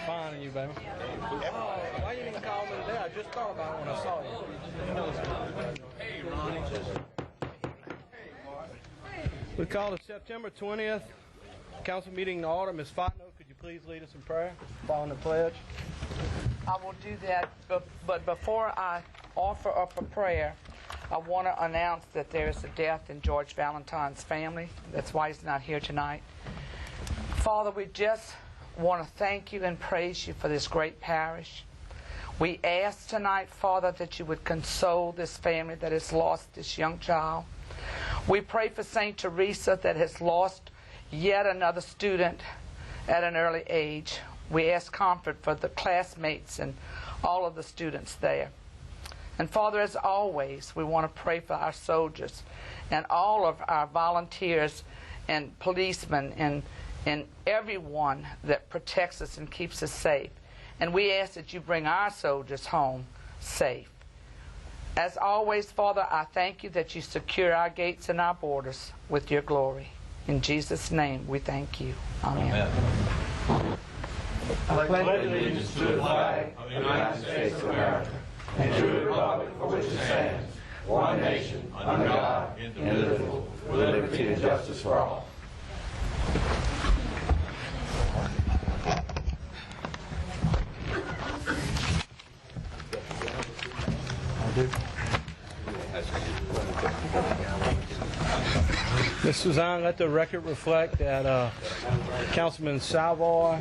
Fine, and you, baby. Why you didn't call me today? I just thought about it when I saw you. Hey, Ronnie. We call the September 20th council meeting to order. Ms. Fontenot, could you please lead us in prayer following the pledge? I will do that, but before I offer up a prayer, I want to announce that there is a death in George Valentine's family. That's why he's not here tonight. Father, we just want to thank you and praise you for this great parish. We ask tonight, Father, that you would console this family that has lost this young child. We pray for St. Teresa that has lost yet another student at an early age. We ask comfort for the classmates and all of the students there. And Father, as always, we want to pray for our soldiers and all of our volunteers and policemen and everyone that protects us and keeps us safe. And we ask that you bring our soldiers home safe. As always, Father, I thank you that you secure our gates and our borders with your glory. In Jesus' name we thank you. Amen. I pledge allegiance to the flag of the United States of America and to the republic for which it stands, one nation, under God, indivisible, with liberty and justice for all. Ms. Suzanne, let the record reflect that Councilman Savoy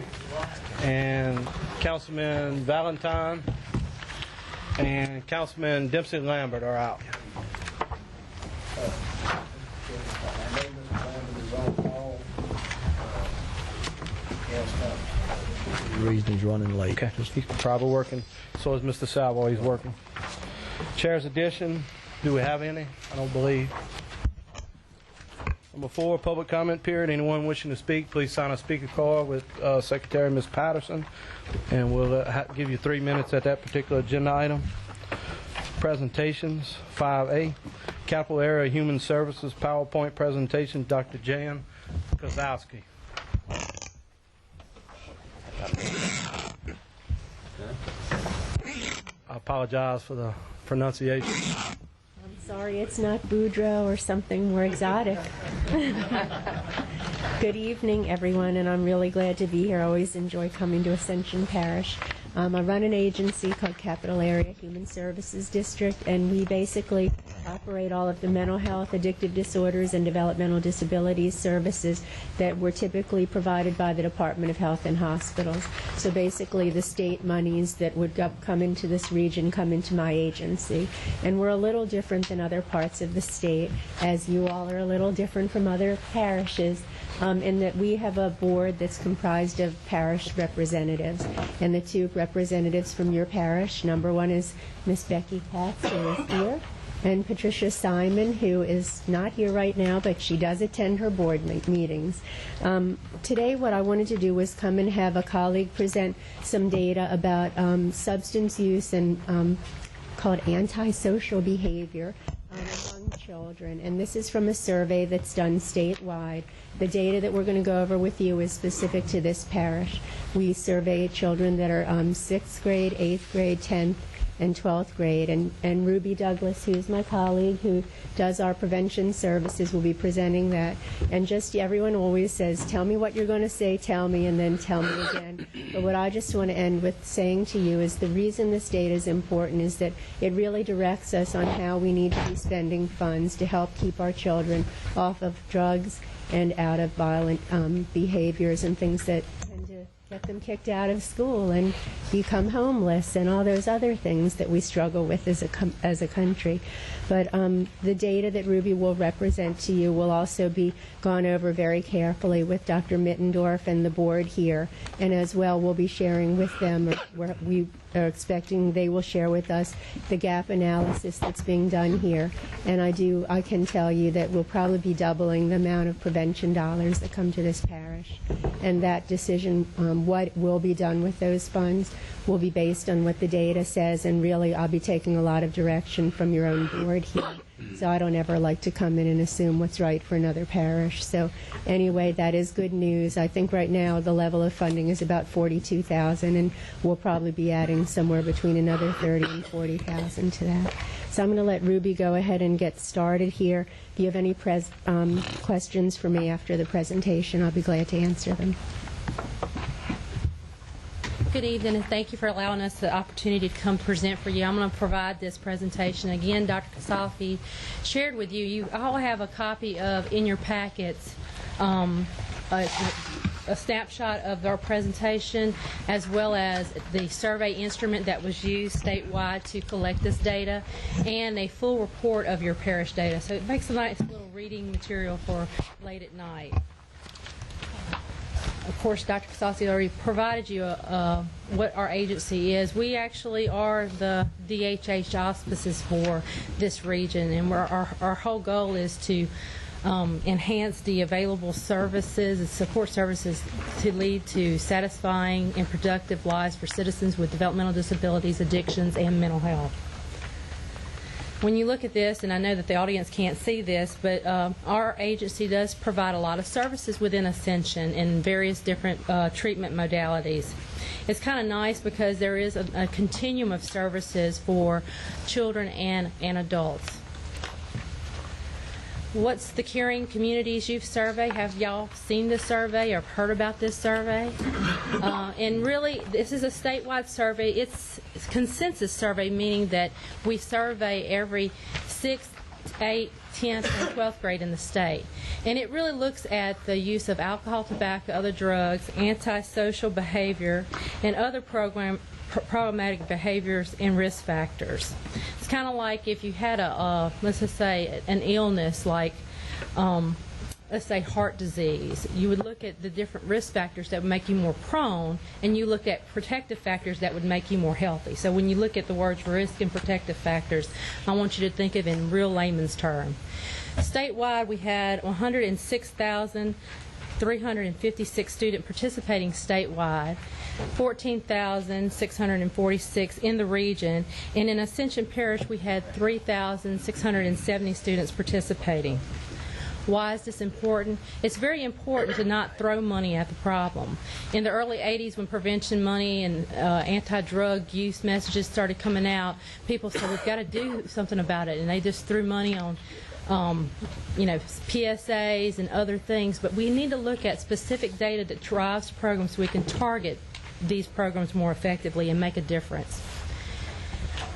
and Councilman Valentine and Councilman Dempsey Lambert are out. The reason he's running late. Okay, he's probably working. So is Mr. Savoy. He's working. Chair's addition. Do we have any? I don't believe. Number 4, public comment period. Anyone wishing to speak, please sign a speaker card with Secretary Ms. Patterson, and we'll give you 3 minutes at that particular agenda item. Presentations, 5A, Capital Area Human Services PowerPoint presentation, Dr. Jan Kozowski. I apologize for the pronunciation. I'm sorry it's not Boudreaux or something more exotic. Good evening, everyone, and I'm really glad to be here. I always enjoy coming to Ascension Parish. I run an agency called Capital Area Human Services District, and we basically operate all of the mental health, addictive disorders, and developmental disabilities services that were typically provided by the Department of Health and Hospitals. So basically the state monies that would come into this region come into my agency. And we're a little different than other parts of the state, as you all are a little different from other parishes, in that we have a board that's comprised of parish representatives. And the 2 representatives from your parish, number 1 is Miss Becky Katz, who is here, and Patricia Simon, who is not here right now, but she does attend her board meetings. Today what I wanted to do was come and have a colleague present some data about substance use and called antisocial behavior among children. And this is from a survey that's done statewide. The data that we're going to go over with you is specific to this parish. We survey children that are 6th grade, 8th grade, 10th, and 12th grade. And Ruby Douglas, who's my colleague who does our prevention services, will be presenting that. And just everyone always says, tell me what you're going to say, tell me, and then tell me again. But what I just want to end with saying to you is the reason this data is important is that it really directs us on how we need to be spending funds to help keep our children off of drugs and out of violent behaviors and things that tend to get them kicked out of school and become homeless and all those other things that we struggle with as a country. But the data that Ruby will represent to you will also be gone over very carefully with Dr. Mittendorf and the board here, and as well we'll be sharing with them, or we are expecting they will share with us the gap analysis that's being done here. And I can tell you that we'll probably be doubling the amount of prevention dollars that come to this parish, and that decision, what will be done with those funds, will be based on what the data says, and really I'll be taking a lot of direction from your own board here. So I don't ever like to come in and assume what's right for another parish. So anyway, that is good news. I think right now the level of funding is about $42,000, and we'll probably be adding somewhere between another $30,000 and $40,000 to that. So I'm going to let Ruby go ahead and get started here. If you have any questions for me after the presentation, I'll be glad to answer them. Good evening, and thank you for allowing us the opportunity to come present for you. I'm going to provide this presentation. Again, Dr. Kasafi shared with you. You all have a copy of, in your packets, a snapshot of our presentation, as well as the survey instrument that was used statewide to collect this data, and a full report of your parish data. So it makes a nice little reading material for late at night. Of course, Dr. Casasi already provided you what our agency is. We actually are the DHH auspices for this region, and our whole goal is to enhance the available services and support services to lead to satisfying and productive lives for citizens with developmental disabilities, addictions, and mental health. When you look at this, and I know that the audience can't see this, but our agency does provide a lot of services within Ascension in various different treatment modalities. It's kind of nice because there is a continuum of services for children and adults. What's the Caring Communities Youth Survey? Have y'all seen this survey or heard about this survey? And really, this is a statewide survey. It's a consensus survey, meaning that we survey every 6th, 8th, 10th, and 12th grade in the state. And it really looks at the use of alcohol, tobacco, other drugs, antisocial behavior, and other problematic behaviors and risk factors. It's kind of like if you had let's just say, an illness like, let's say, heart disease. You would look at the different risk factors that would make you more prone, and you look at protective factors that would make you more healthy. So when you look at the words risk and protective factors, I want you to think of it in real layman's terms. Statewide, we had 106,356 students participating statewide, 14,646 in the region, and in Ascension Parish we had 3,670 students participating. Why is this important? It's very important to not throw money at the problem. In the early 80s, when prevention money and anti-drug use messages started coming out, people said, we've got to do something about it, and they just threw money on PSAs and other things. But we need to look at specific data that drives programs so we can target these programs more effectively and make a difference.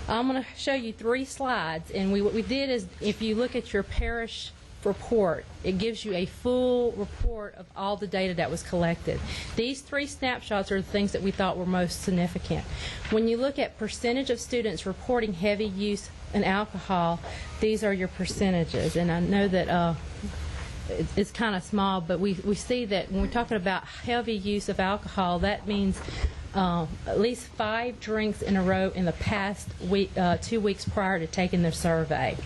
I'm going to show you 3 slides, and what we did is, if you look at your parish report, it gives you a full report of all the data that was collected. These 3 snapshots are the things that we thought were most significant. When you look at percentage of students reporting heavy use in alcohol, these are your percentages, and I know that it's kind of small, but we see that when we're talking about heavy use of alcohol, that means at least 5 drinks in a row in the past week, 2 weeks prior to taking the survey.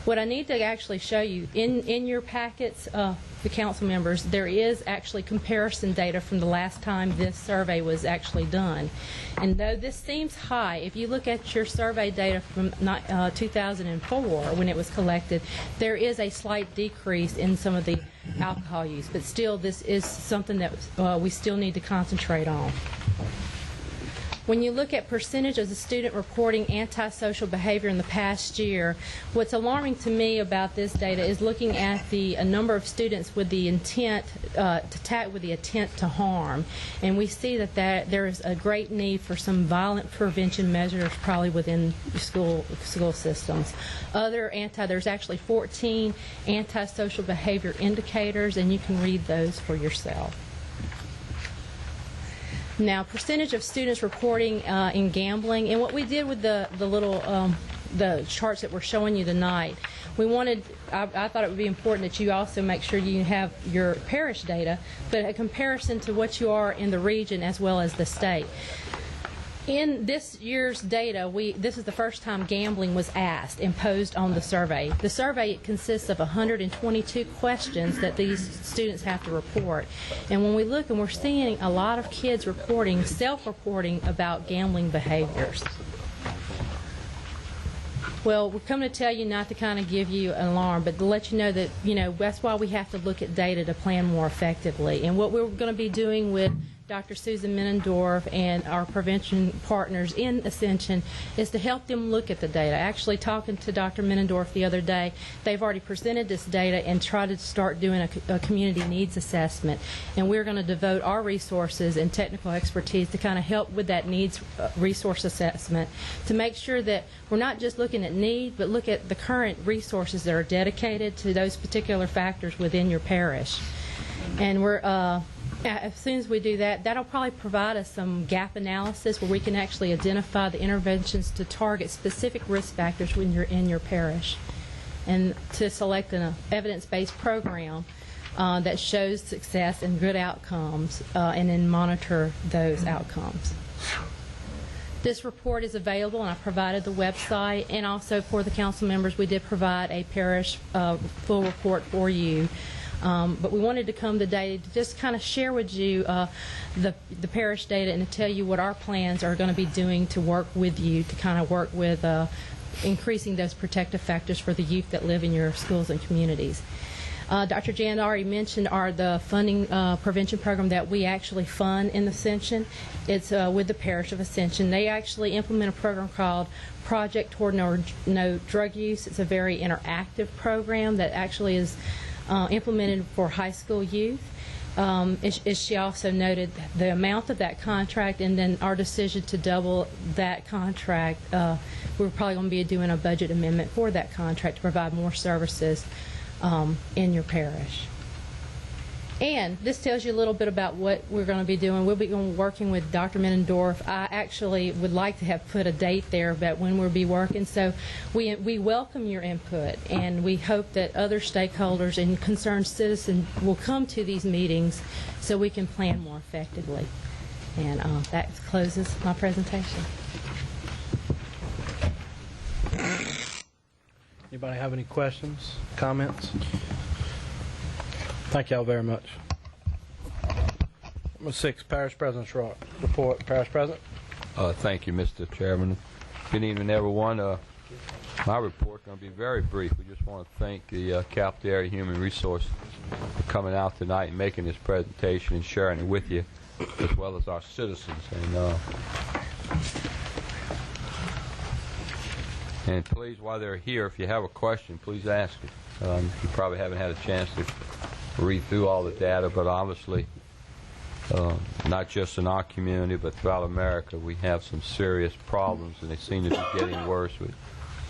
What I need to actually show you, in your packets, the council members, there is actually comparison data from the last time this survey was actually done. And though this seems high, if you look at your survey data from 2004, when it was collected, there is a slight decrease in some of the alcohol use. But still, this is something that we still need to concentrate on. When you look at percentage of the student reporting antisocial behavior in the past year, what's alarming to me about this data is looking at the number of students with the intent with the intent to harm, and we see that there is a great need for some violent prevention measures probably within school systems. There's actually 14 antisocial behavior indicators, and you can read those for yourself. Now, percentage of students reporting in gambling, and what we did with the little the charts that we're showing you tonight, I thought it would be important that you also make sure you have your parish data, but a comparison to what you are in the region as well as the state. In this year's data, this is the first time gambling was asked and posed on the survey. The survey consists of 122 questions that these students have to report. And when we look, and we're seeing a lot of kids self-reporting about gambling behaviors. Well, we're coming to tell you not to kind of give you an alarm, but to let you know that, that's why we have to look at data to plan more effectively. And what we're going to be doing with Dr. Susan Menendorf and our prevention partners in Ascension is to help them look at the data. Actually, talking to Dr. Menendorf the other day, they've already presented this data and tried to start doing a community needs assessment. And we're going to devote our resources and technical expertise to kind of help with that needs resource assessment to make sure that we're not just looking at need, but look at the current resources that are dedicated to those particular factors within your parish. And as soon as we do that, that'll probably provide us some gap analysis where we can actually identify the interventions to target specific risk factors when you're in your parish, and to select an evidence-based program that shows success and good outcomes, and then monitor those outcomes. This report is available, and I provided the website, and also for the council members, we did provide a parish full report for you. But we wanted to come today to just kind of share with you the parish data and to tell you what our plans are going to be doing to work with you to kind of work with increasing those protective factors for the youth that live in your schools and communities. Dr. Jan already mentioned the funding prevention program that we actually fund in Ascension. It's with the Parish of Ascension. They actually implement a program called Project Toward No Drug Use. It's a very interactive program that actually is implemented for high school youth. As she also noted, the amount of that contract and then our decision to double that contract, we're probably going to be doing a budget amendment for that contract to provide more services in your parish. And this tells you a little bit about what we're going to be doing. We'll be working with Dr. Menendorf. I actually would like to have put a date there about when we'll be working. So we welcome your input, and we hope that other stakeholders and concerned citizens will come to these meetings so we can plan more effectively. And that closes my presentation. Anybody have any questions, comments? Thank y'all very much. Number 6, Parish President's report. Parish President. Thank you, Mr. Chairman. Good evening, everyone. My report is going to be very brief. We just want to thank the Capital Area Human Resource for coming out tonight and making this presentation and sharing it with you, as well as our citizens. And please, while they're here, if you have a question, please ask it. You probably haven't had a chance to read through all the data, but obviously, not just in our community, but throughout America, we have some serious problems, and they seem to be getting worse with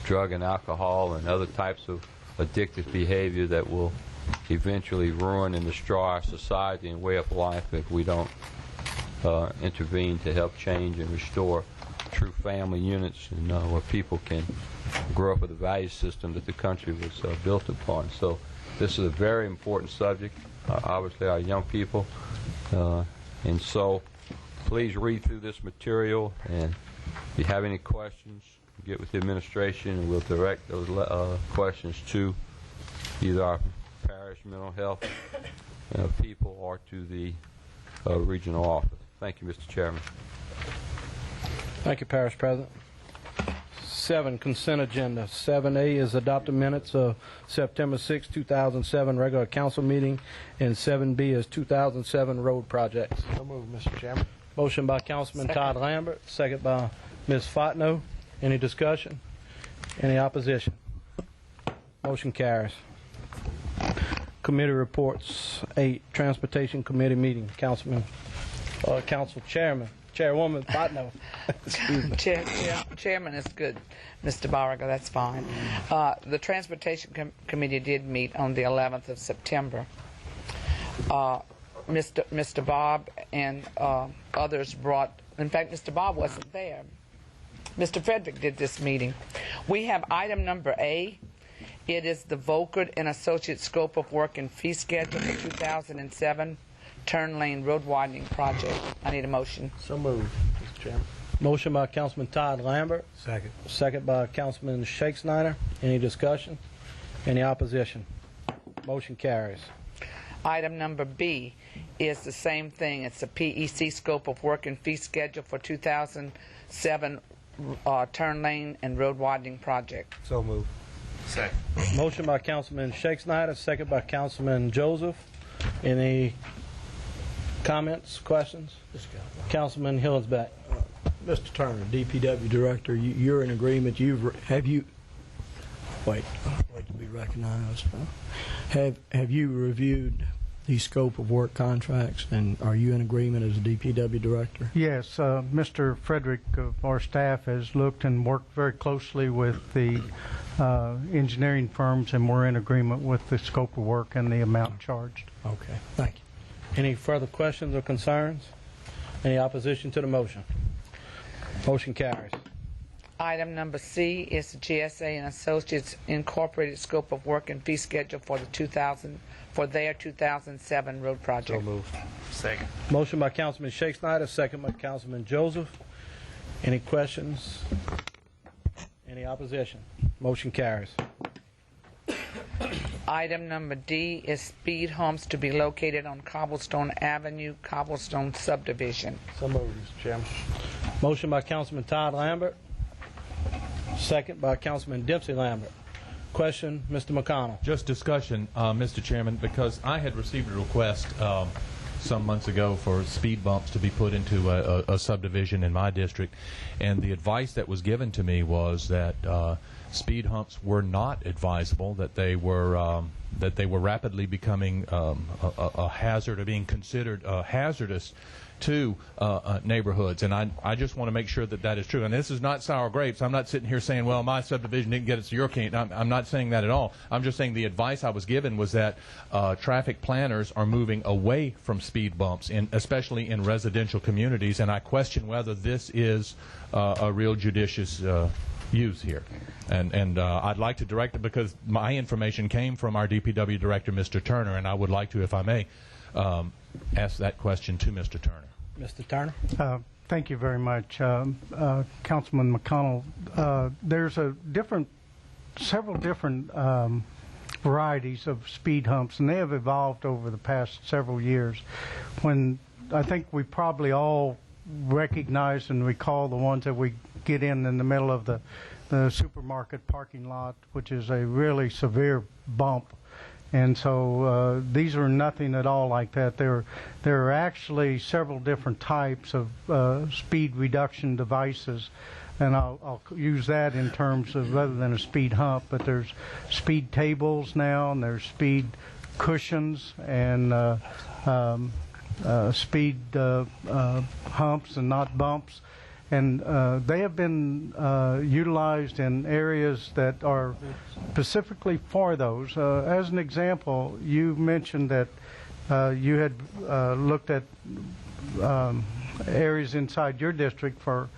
drug and alcohol and other types of addictive behavior that will eventually ruin and destroy our society and way of life if we don't intervene to help change and restore true family units, and where people can grow up with a value system that the country was built upon. So this is a very important subject, obviously our young people, and so please read through this material, and if you have any questions, get with the administration and we'll direct those questions to either our parish mental health people or to the regional office. Thank you, Mr. Chairman. Thank you, Parish President. 7, consent agenda. 7A is adopted minutes of September 6, 2007 regular council meeting, and 7B is 2007 road projects. So moved, Mr. Chairman. Motion by Councilman Todd Lambert, second by Ms. Fontenot. Any discussion? Any opposition? Motion carries. Committee reports. 8, Transportation Committee meeting. Council Chairwoman Fontenot. Excuse me. Chairman is good, Mr. Barriga, that's fine. The Transportation Committee did meet on the 11th of September. Mr. Bob and others brought, in fact, Mr. Bob wasn't there. Mr. Frederick did this meeting. We have item number A. It is the Volkert and Associates scope of work and fee schedule for 2007 Turn Lane Road Widening Project. I need a motion. So moved, Mr. Chairman. Motion by Councilman Todd Lambert. Second. Second by Councilman Shake Snyder. Any discussion? Any opposition? Motion carries. Item number B is the same thing. It's a PEC scope of work and fee schedule for 2007 turn lane and road widening project. So moved. Second. Motion by Councilman Shake Snyder, second by Councilman Joseph. Any comments, questions? Councilman Hillinsback. Mr. Turner, DPW Director, you're in agreement. Wait to be recognized. Have you reviewed the scope of work contracts, and are you in agreement as a DPW Director? Yes, Mr. Frederick of our staff has looked and worked very closely with the engineering firms, and we're in agreement with the scope of work and the amount charged. Okay, thank you. Any further questions or concerns? Any opposition to the motion? Motion carries. Item number C is the GSA and Associates Incorporated scope of work and fee schedule for their 2007 road So project. moved. Second. Motion by Councilman Shake Snyder, second by Councilman Joseph. Any questions? Any opposition? Motion carries. Item number D is speed humps to be located on Cobblestone Avenue, Cobblestone subdivision. So moved, Mr. Chairman. Motion by Councilman Todd Lambert, second by Councilman Dempsey Lambert. Question, Mr. McConnell. Just discussion, Mr. Chairman, because I had received a request some months ago for speed bumps to be put into a subdivision in my district, and the advice that was given to me was that speed humps were not advisable, that they were rapidly becoming a hazard, or being considered hazardous to neighborhoods, and I just want to make sure that that is true. And this is not sour grapes. I'm not sitting here saying, well, my subdivision didn't get it, so your can't. I'm not saying that at all. I'm just saying the advice I was given was that traffic planners are moving away from speed bumps, especially in residential communities, and I question whether this is a real judicious use here. And I'd like to direct it, because my information came from our DPW Director, Mr. Turner, and I would like to, if I may, ask that question to Mr. Turner. Mr. Turner. Thank you very much, Councilman McConnell. There's several different varieties of speed humps, and they have evolved over the past several years. When I think we probably all recognize and recall the ones that we get in the middle of the supermarket parking lot, which is a really severe bump. And so these are nothing at all like that. There are actually several different types of speed reduction devices, and I'll use that in terms of, rather than a speed hump, but there's speed tables now, and there's speed cushions, and speed humps and not bumps. And they have been utilized in areas that are specifically for those. As an example, you mentioned that you had looked at areas inside your district for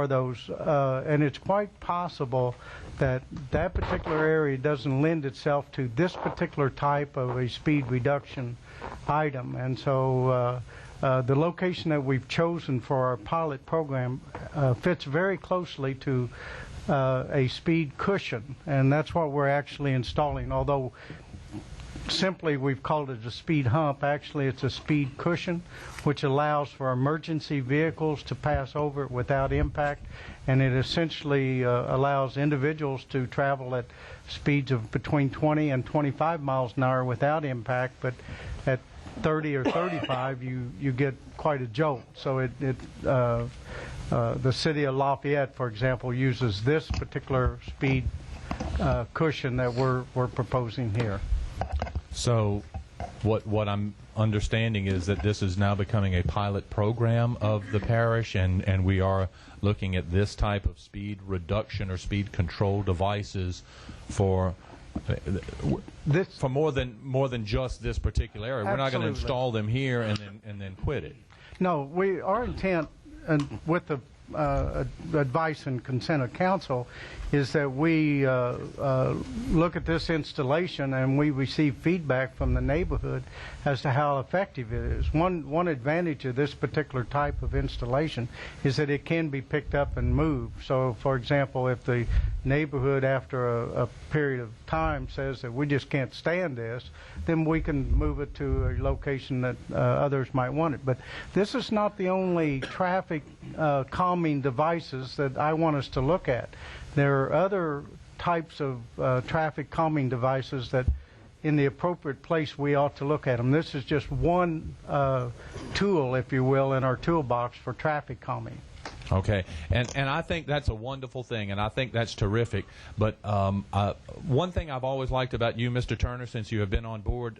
those, and it's quite possible that that particular area doesn't lend itself to this particular type of a speed reduction item. And so the location that we've chosen for our pilot program fits very closely to a speed cushion, and that's what we're actually installing. Although simply we've called it a speed hump, actually it's a speed cushion, which allows for emergency vehicles to pass over it without impact, and it essentially allows individuals to travel at speeds of between 20 and 25 miles an hour without impact, but at 30 or 35 you get quite a jolt. So the city of Lafayette, for example, uses this particular speed cushion that we're proposing here. So what I'm understanding is that this is now becoming a pilot program of the parish, and we are looking at this type of speed reduction or speed control devices for more than just this particular area. We're not going to install them here and then quit it. No, our intent, and with the advice and consent of council, is that we look at this installation and we receive feedback from the neighborhood as to how effective it is. One advantage of this particular type of installation is that it can be picked up and moved. So, for example, if the neighborhood after a period of time says that we just can't stand this, then we can move it to a location that others might want it. But this is not the only traffic calming calming devices that I want us to look at. There are other types of traffic calming devices that in the appropriate place we ought to look at them. This is just one tool, if you will, in our toolbox for traffic calming. Okay, and I think that's a wonderful thing, and I think that's terrific. But one thing I've always liked about you, Mr. Turner, since you have been on board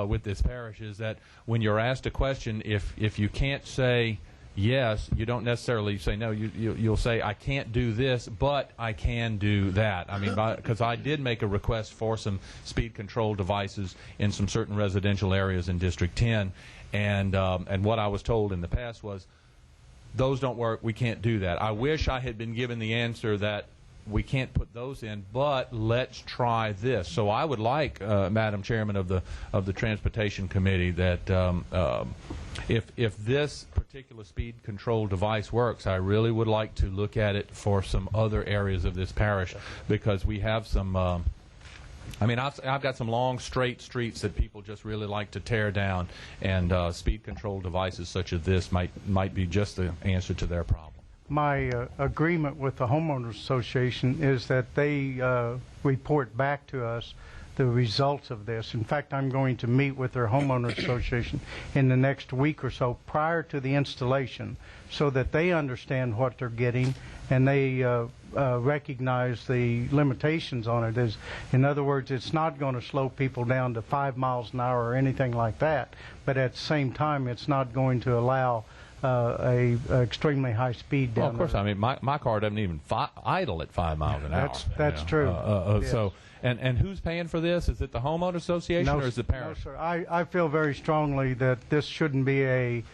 with this parish, is that when you're asked a question, if you can't say yes, you don't necessarily say no. You'll say, I can't do this, but I can do that. I mean, because I did make a request for some speed control devices in some certain residential areas in District 10, and what I was told in the past was, those don't work, we can't do that. I wish I had been given the answer that we can't put those in, but let's try this. So I would like, Madam Chairman of the Transportation Committee, that if this particular speed control device works, I really would like to look at it for some other areas of this parish, because we have some I mean, I've got some long, straight streets that people just really like to tear down, and speed control devices such as this might be just the answer to their problem. My agreement with the Homeowners Association is that they report back to us the results of this. In fact, I'm going to meet with their Homeowners Association in the next week or so prior to the installation, so that they understand what they're getting and they recognize the limitations on it. In other words, it's not going to slow people down to 5 miles an hour or anything like that, but at the same time, it's not going to allow a extremely high speed down. Well, of course, I mean, my car doesn't even idle at 5 miles an hour. That's true. Yes. So, and who's paying for this? Is it the Homeowner Association or is it the parish? No, sir. I feel very strongly that this shouldn't be a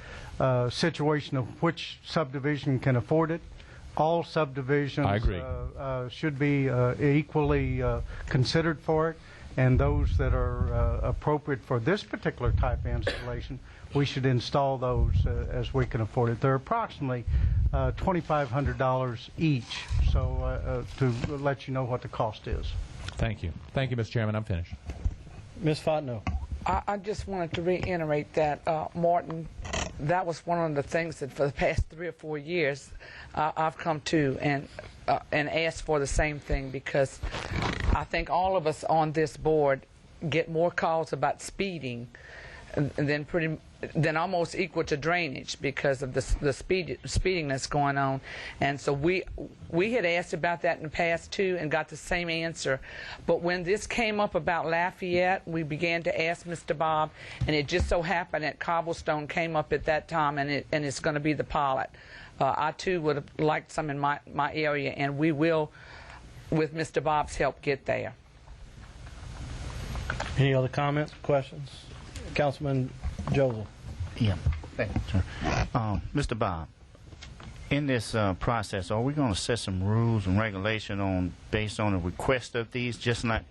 situation of which subdivision can afford it. All subdivisions I agree. Should be equally considered for it, and those that are appropriate for this particular type of installation, we should install those as we can afford it. They're approximately $2,500 each, so to let you know what the cost is. Thank you. Thank you, Mr. Chairman. I'm finished. Ms. Fontenot. I just wanted to reiterate that, Martin, that was one of the things that for the past 3 or 4 years I've come to and asked for the same thing, because I think all of us on this board get more calls about speeding than almost equal to drainage because of the speeding that's going on. And so we had asked about that in the past too and got the same answer. But when this came up about Lafayette, we began to ask Mr. Bob, and it just so happened that Cobblestone came up at that time, and it's going to be the pilot. I too would have liked some in my area, and we will, with Mr. Bob's help, get there. Any other comments, questions? Councilman Joseph. Yeah, thank you, sir. Mr. Bob, in this process, are we going to set some rules and regulation based on a request of these? Just not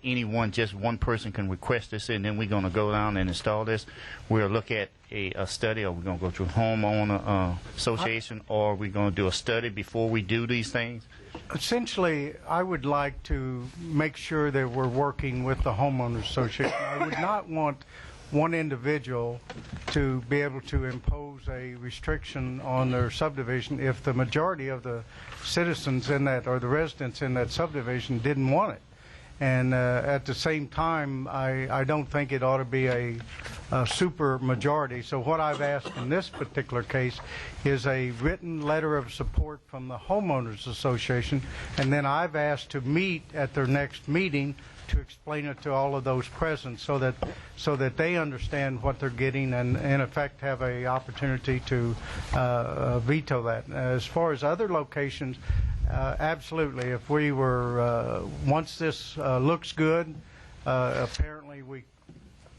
just one person can request this, and then we're going to go down and install this. We'll look at a study, or we're going to go through homeowner association, or are we going to do a study before we do these things? Essentially, I would like to make sure that we're working with the Homeowners Association. I would not want one individual to be able to impose a restriction on their subdivision if the majority of the citizens in that, or the residents in that subdivision, didn't want it. And at the same time, I don't think it ought to be a super majority. So what I've asked in this particular case is a written letter of support from the Homeowners Association, and then I've asked to meet at their next meeting to explain it to all of those present, so that they understand what they're getting and in effect have a opportunity to veto that. As far as other locations, absolutely. If we were once this looks good, apparently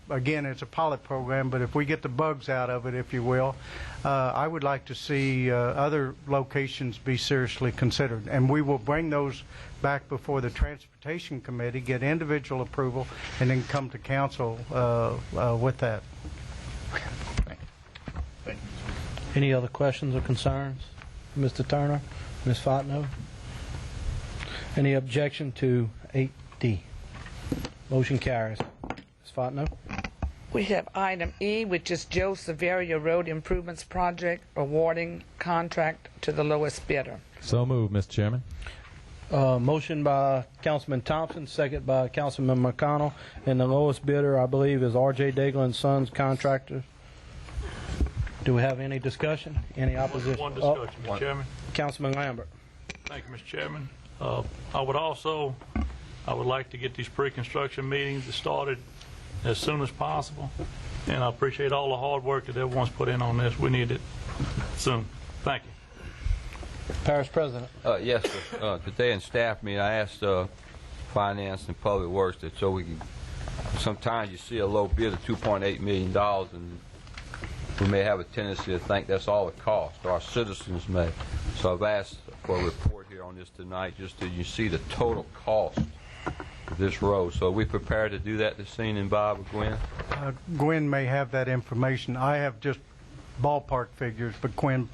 again, it's a pilot program, but if we get the bugs out of it, if you will, I would like to see other locations be seriously considered. And we will bring those back before the Transportation Committee, get individual approval, and then come to council with that. Thank you. Any other questions or concerns? Mr. Turner, Ms. Fontenot? Any objection to 8D? Motion carries. Ms. Fontenot? We have item E, which is Joe Severio Road Improvements Project, awarding contract to the lowest bidder. So moved, Mr. Chairman. Motion by Councilman Thompson, second by Councilman McConnell, and the lowest bidder, I believe, is R.J. Daigle and Sons Contractors. Do we have any discussion? Any opposition? One discussion, Mr. Chairman. Councilman Lambert. Thank you, Mr. Chairman. I would like to get these pre-construction meetings started as soon as possible, and I appreciate all the hard work that everyone's put in on this. We need it soon. Thank you. Parish President. Yes, sir. Today in staff meeting, I asked Finance and Public Works that so we can. Sometimes you see a low bid of $2.8 million, and we may have a tendency to think that's all it costs, or our citizens may. So I've asked for a report here on this tonight, just so you see the total cost of this road. So are we prepared to do that this evening, Bob or Gwen? Gwen may have that information. I have just ballpark figures, but Gwen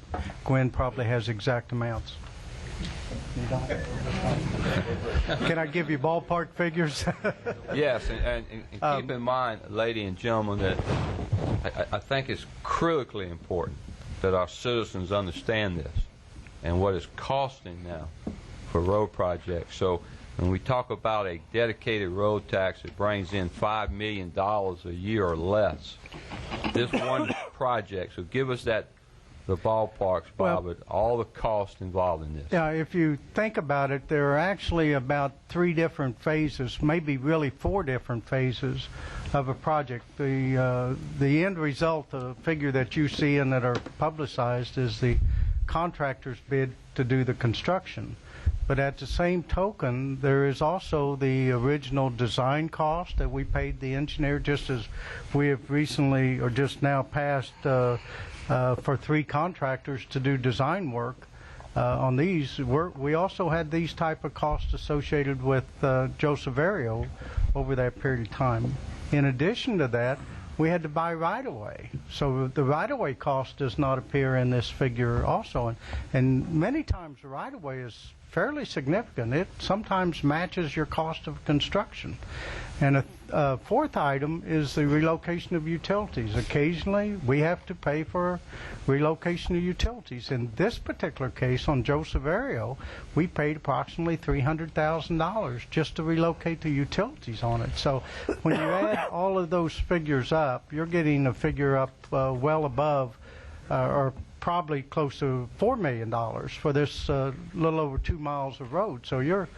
probably has exact amounts. Can I give you ballpark figures? Yes, and keep in mind, ladies and gentlemen, that I think it's critically important that our citizens understand this and what it's costing now for road projects. So when we talk about a dedicated road tax that brings in $5 million a year or less, this one project, so give us the ballparks, Bob, but all the costs involved in this. Yeah, if you think about it, there are actually about 3 different phases, maybe really 4 different phases of a project. The end result, the figure that you see and that are publicized, is the contractor's bid to do the construction. But at the same token, there is also the original design cost that we paid the engineer, just as we have recently or just now passed for 3 contractors to do design work on these. We also had these type of costs associated with Joe Severio over that period of time. In addition to that, we had to buy right-of-way. So the right-of-way cost does not appear in this figure also. And many times the right-of-way is fairly significant. It sometimes matches your cost of construction. And a 4th item is the relocation of utilities. Occasionally, we have to pay for relocation of utilities. In this particular case, on Joe Severio, we paid approximately $300,000 just to relocate the utilities on it. So when you add all of those figures up, you're getting a figure up well above, or probably close to $4 million for this little over 2 miles of road. So you're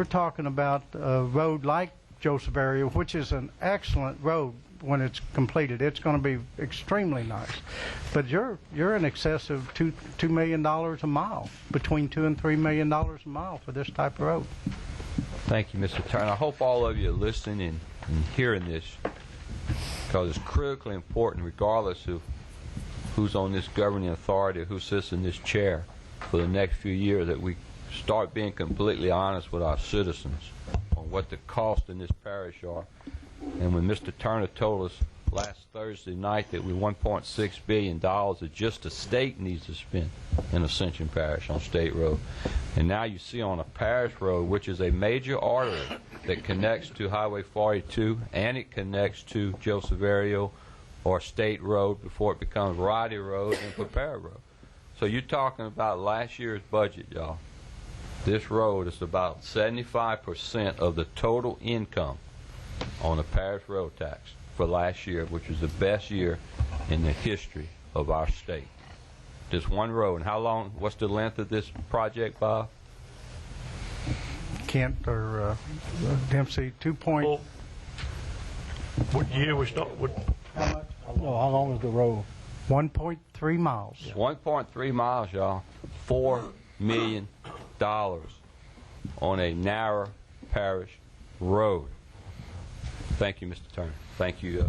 talking about a road like Joe Severio, which is an excellent road when it's completed. It's going to be extremely nice. But you're in excess of $2 million a mile, between $2 and $3 million a mile for this type of road. Thank you, Mr. Turner. I hope all of you are listening and hearing this, because it's critically important, regardless of who's on this governing authority or who sits in this chair for the next few years, that we start being completely honest with our citizens on what the costs in this parish are. And when Mr. Turner told us last Thursday night that we $1.6 billion that just the state needs to spend in Ascension Parish on State Road, and now you see on a parish road, which is a major artery that connects to Highway 42 and it connects to Joe Severio or State Road before it becomes Roddy Road and Prepare Road. So you're talking about last year's budget, y'all. This road is about 75% of the total income on the parish road tax for last year, which was the best year in the history of our state. Just one road. And how long, what's the length of this project, Bob? Kent or Dempsey, 2 point. Well, what year we start with? How much? Well, how long is the road? 1.3 miles. 1.3 miles, y'all. $4 million on a narrow parish road. Thank you, Mr. Turner. Thank you, Ms.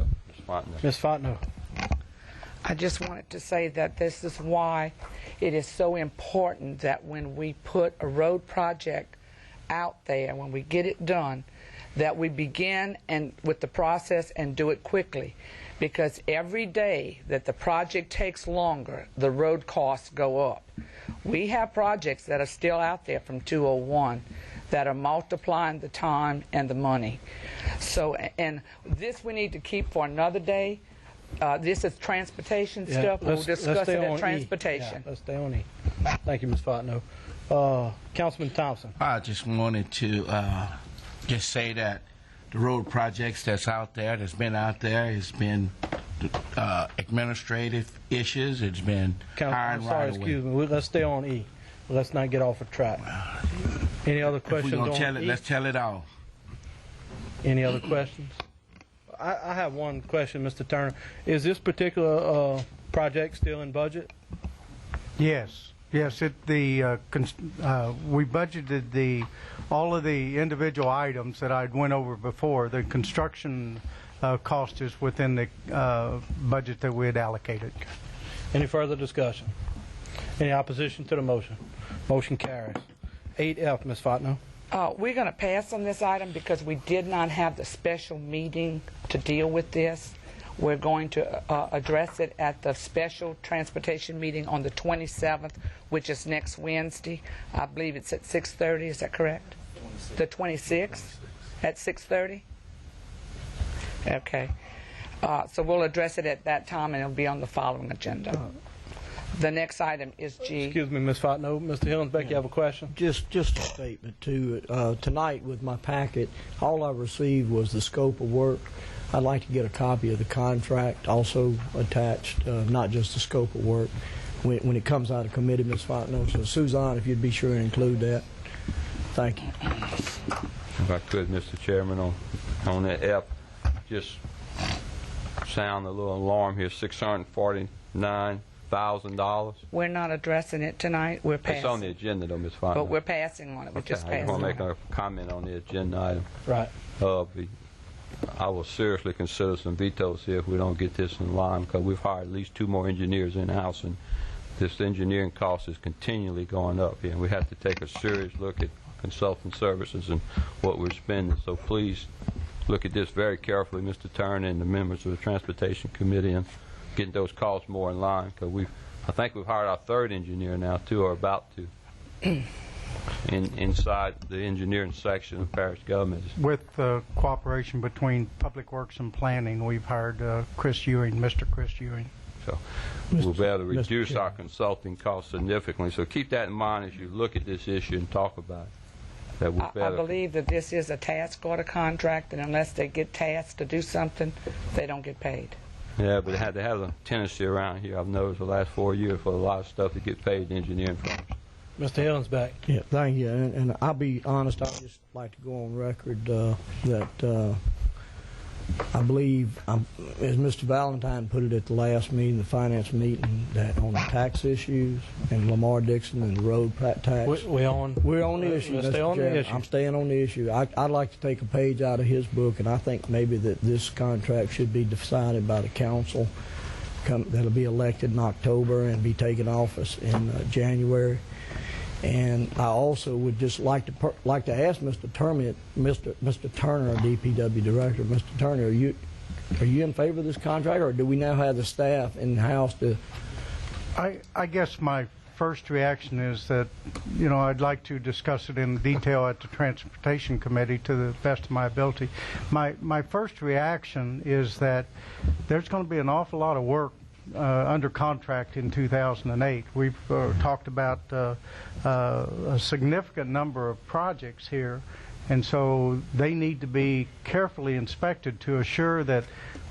Fontenot. Ms. Fontenot. I just wanted to say that this is why it is so important that when we put a road project out there, when we get it done, that we begin with the process and do it quickly. Because every day that the project takes longer, the road costs go up. We have projects that are still out there from 201 that are multiplying the time and the money. So, and this we need to keep for another day. This is transportation stuff. We'll discuss it at transportation. Yeah, let's stay on E. Thank you, Ms. Fontenot. Councilman Thompson. I just wanted to just say that the road projects that's out there, that's been out there, has been administrative issues. It's been hiring right away. Excuse me. Let's stay on E. Let's not get off of track. Any other questions If we're on gonna tell it, E? let's tell it all. Any other questions? I have one question, Mr. Turner. Is this particular project still in budget? Yes. Yes, we budgeted all of the individual items that I'd went over before. The construction cost is within the budget that we had allocated. Any further discussion? Any opposition to the motion? Motion carries. 8F, Ms. Fontenot. We're going to pass on this item because we did not have the special meeting to deal with this. We're going to address it at the special transportation meeting on the 27th, which is next Wednesday. I believe it's at 6:30. Is that correct? 26. The 26th at 6:30? Okay. So we'll address it at that time, and it'll be on the following agenda. The next item is G. Excuse me, Ms. Fontenot. Mr. Hillensbeck, you have a question? Just a statement to it. Tonight with my packet, all I received was the scope of work. I'd like to get a copy of the contract also attached, not just the scope of work, when it comes out of committee, Ms. Fontenot. So, Suzanne, if you'd be sure to include that. Thank you. If I could, Mr. Chairman, on that F, just sound a little alarm here, $649,000. We're not addressing it tonight. We're passing. It's on the agenda, though, Ms. Fontenot. But we're passing on it. We're just I passing just want to on make it. a comment on the agenda item. Right. I will seriously consider some vetoes here if we don't get this in line, because we've hired at least 2 more engineers in-house, and this engineering cost is continually going up here, and we have to take a serious look at consulting services and what we're spending. So please look at this very carefully, Mr. Turner and the members of the Transportation Committee, and getting those costs more in line, because I think we've hired our 3rd engineer now, too, or about to. Inside the engineering section of parish government. With cooperation between Public Works and Planning, we've hired Chris Ewing, Mr. Chris Ewing. So we'll be able to reduce our consulting costs significantly. So keep that in mind as you look at this issue and talk about it. I believe that this is a task order contract, and unless they get tasked to do something, they don't get paid. Yeah, but they have a tendency around here, I've noticed the last 4 years, for a lot of stuff to get paid in engineering firms. Mr. Hillensbeck. Yeah, thank you. And I'll be honest, I'd just like to go on record that I believe, as Mr. Valentine put it at the last meeting, the finance meeting, that on the tax issues and Lamar Dixon and the road tax. We're on the issue. Stay on the issue. I'm staying on the issue. I'd like to take a page out of his book, and I think maybe that this contract should be decided by the council that'll be elected in October and be taken office in January. And I also would just like to ask Mr. Turner, our DPW director, Mr. Turner, are you in favor of this contract, or do we now have the staff in house to? I guess my first reaction is that I'd like to discuss it in detail at the Transportation Committee to the best of my ability. My first reaction is that there's going to be an awful lot of work under contract in 2008. We've talked about a significant number of projects here, and so they need to be carefully inspected to assure that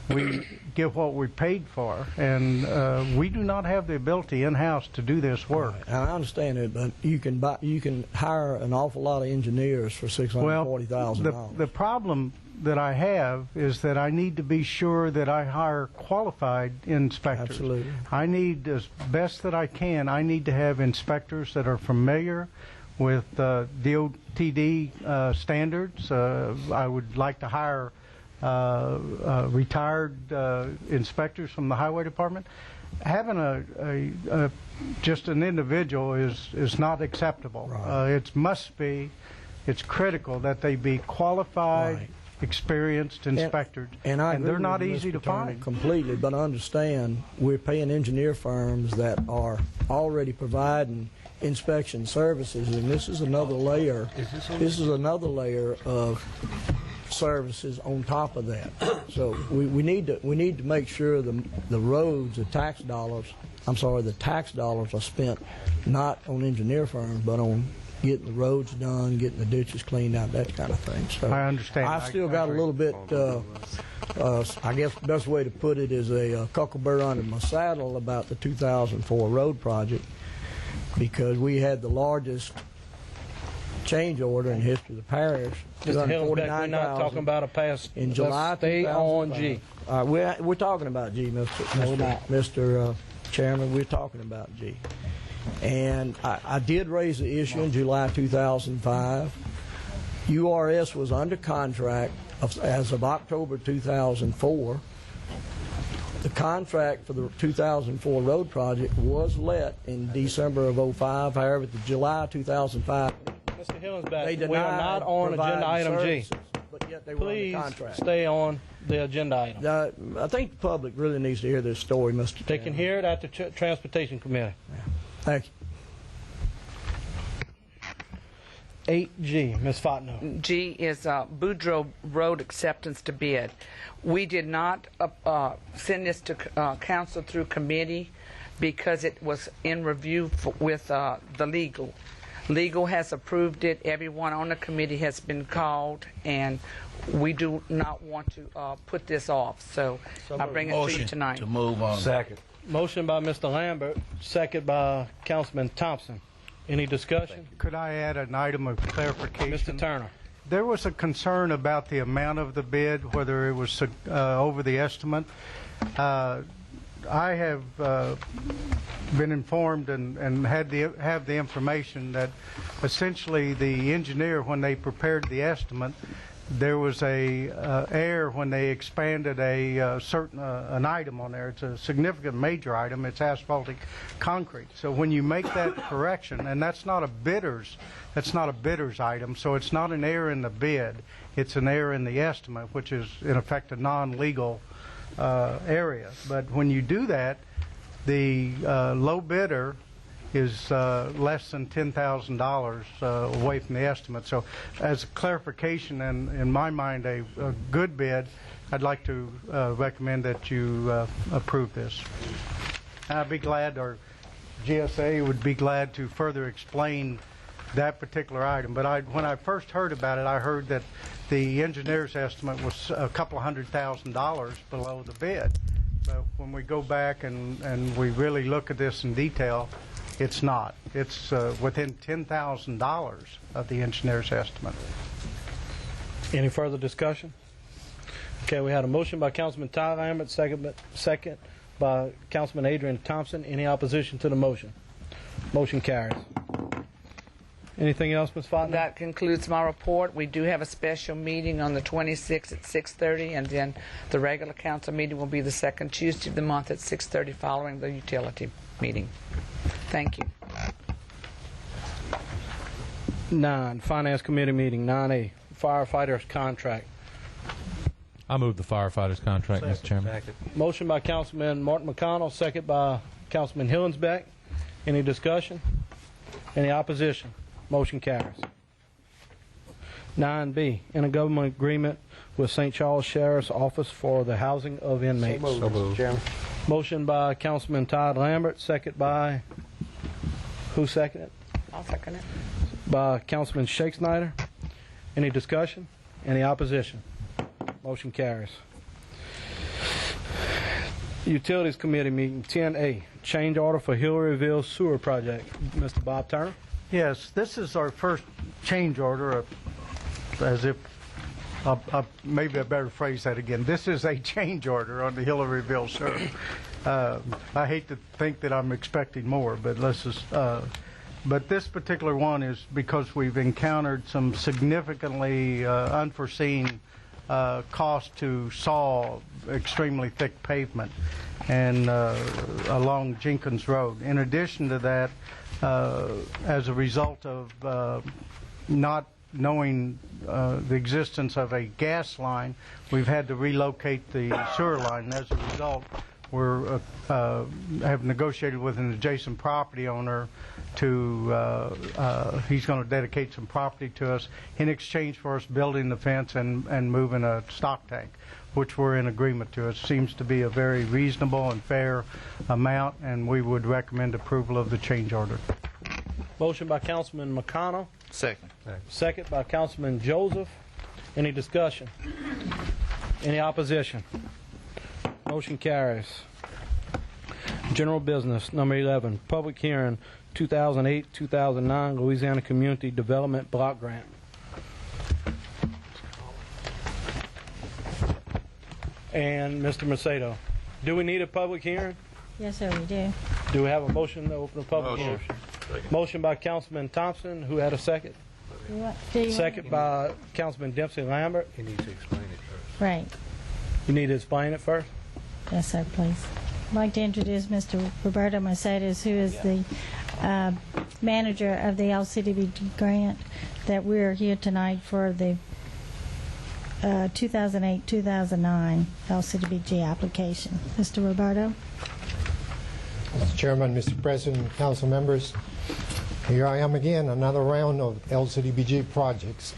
we get what we paid for. And we do not have the ability in-house to do this work. Right. I understand it, but you can hire an awful lot of engineers for $640,000. Well, the problem that I have is that I need to be sure that I hire qualified inspectors. Absolutely. I need, as best that I can, I need to have inspectors that are familiar with DOTD standards. I would like to hire retired inspectors from the Highway Department. Having just an individual is not acceptable. Right. It's critical that they be qualified, right, experienced inspectors, and they're not with easy Mr. to Turner find. Completely, but understand we're paying engineer firms that are already providing inspection services, and this is another layer. This is another layer of services on top of that. So we need to make sure the roads, the tax dollars are spent not on engineer firms, but on getting the roads done, getting the ditches cleaned out, that kind of thing. So I understand. I've still got a little bit, I guess the best way to put it is a cuckleberry under my saddle about the 2004 road project, because we had the largest change order in the history of the parish. Mr. Hillsback, we're not talking about a past. In July, let's stay on 2005. G. We're talking about G, Mr. Chairman. We're talking about G. And I did raise the issue in July 2005. URS was under contract as of October 2004. The contract for the 2004 road project was let in December of 05. However, the July 2005, Mr. Hillsback, they we are not on agenda item G. But yet they were Please under contract. stay on the agenda item. I think the public really needs to hear this story, Mr. They can hear it at the Transportation Committee. Thank you. 8G, Ms. Fontenot. G is Boudreaux Road acceptance to bid. We did not send this to council through committee because it was in review with the legal. Legal has approved it. Everyone on the committee has been called, and we do not want to put this off. So I bring it to you tonight. To move on. Second. Motion by Mr. Lambert, second by Councilman Thompson. Any discussion? Could I add an item of clarification? Mr. Turner. There was a concern about the amount of the bid, whether it was over the estimate. I have been informed and have the information that essentially the engineer, when they prepared the estimate, there was a error when they expanded a certain an item on there. It's a significant major item. It's asphaltic concrete. So when you make that correction, and that's not a bidder's item, so it's not an error in the bid. It's an error in the estimate, which is in effect a non-legal area. But when you do that, the low bidder is less than $10,000 away from the estimate. So as a clarification and in my mind a good bid, I'd like to recommend that you approve this. I'd be glad, or GSA would be glad to further explain that particular item. But when I first heard about it, I heard that the engineer's estimate was a couple of $100,000 below the bid. But when we go back and we really look at this in detail, it's not. It's within $10,000 of the engineer's estimate. Any further discussion? Okay, we had a motion by Councilman Ty Lambert, second by Councilman Adrian Thompson. Any opposition to the motion? Motion carries. Anything else, Ms. Fontenot? That concludes my report. We do have a special meeting on the 26th at 6:30, and then the regular council meeting will be the second Tuesday of the month at 6:30 following the utility meeting. Thank you. 9, Finance Committee meeting. 9A, firefighters contract. I move the firefighters contract, Mr. Chairman. Motion by Councilman Martin McConnell, second by Councilman Hillensbeck. Any discussion? Any opposition? Motion carries. 9B, intergovernmental agreement with St. Charles Sheriff's Office for the housing of inmates. So moved, Chairman. Motion by Councilman Todd Lambert, second by, who seconded? I'll second it. By Councilman Shake Snyder. Any discussion? Any opposition? Motion carries. Utilities Committee meeting, 10A, change order for Hillaryville Sewer Project. Mr. Bob Turner. Yes, this is our first change order, as if, maybe I better phrase that again. This is a change order on the Hillaryville Sewer. I hate to think that I'm expecting more, but let's just, but this particular one is because we've encountered some significantly unforeseen cost to saw extremely thick pavement and along Jenkins Road. In addition to that, as a result of not knowing the existence of a gas line, we've had to relocate the sewer line. And as a result, we're have negotiated with an adjacent property owner to he's going to dedicate some property to us in exchange for us building the fence and moving a stock tank, which we're in agreement to. It seems to be a very reasonable and fair amount, and we would recommend approval of the change order. Motion by Councilman McConnell, Second. second by Councilman Joseph. Any discussion? Any opposition? Motion carries. General business, number 11, public hearing, 2008-2009 Louisiana Community Development Block Grant. And Mr. Macedo, do we need a public hearing? Yes, sir, we do. Do we have a motion to open a public hearing? Motion by Councilman Thompson, who had a second. Second by Councilman Dempsey Lambert. He needs to explain it first. Right. You need to explain it first? Yes, sir, please. I'd like to introduce Mr. Roberto Mercedes, who is the manager of the LCDB grant that we're here tonight for the 2008-2009 LCDBG application. Mr. Roberto? Mr. Chairman, Mr. President, council members, here I am again, another round of LCDBG projects.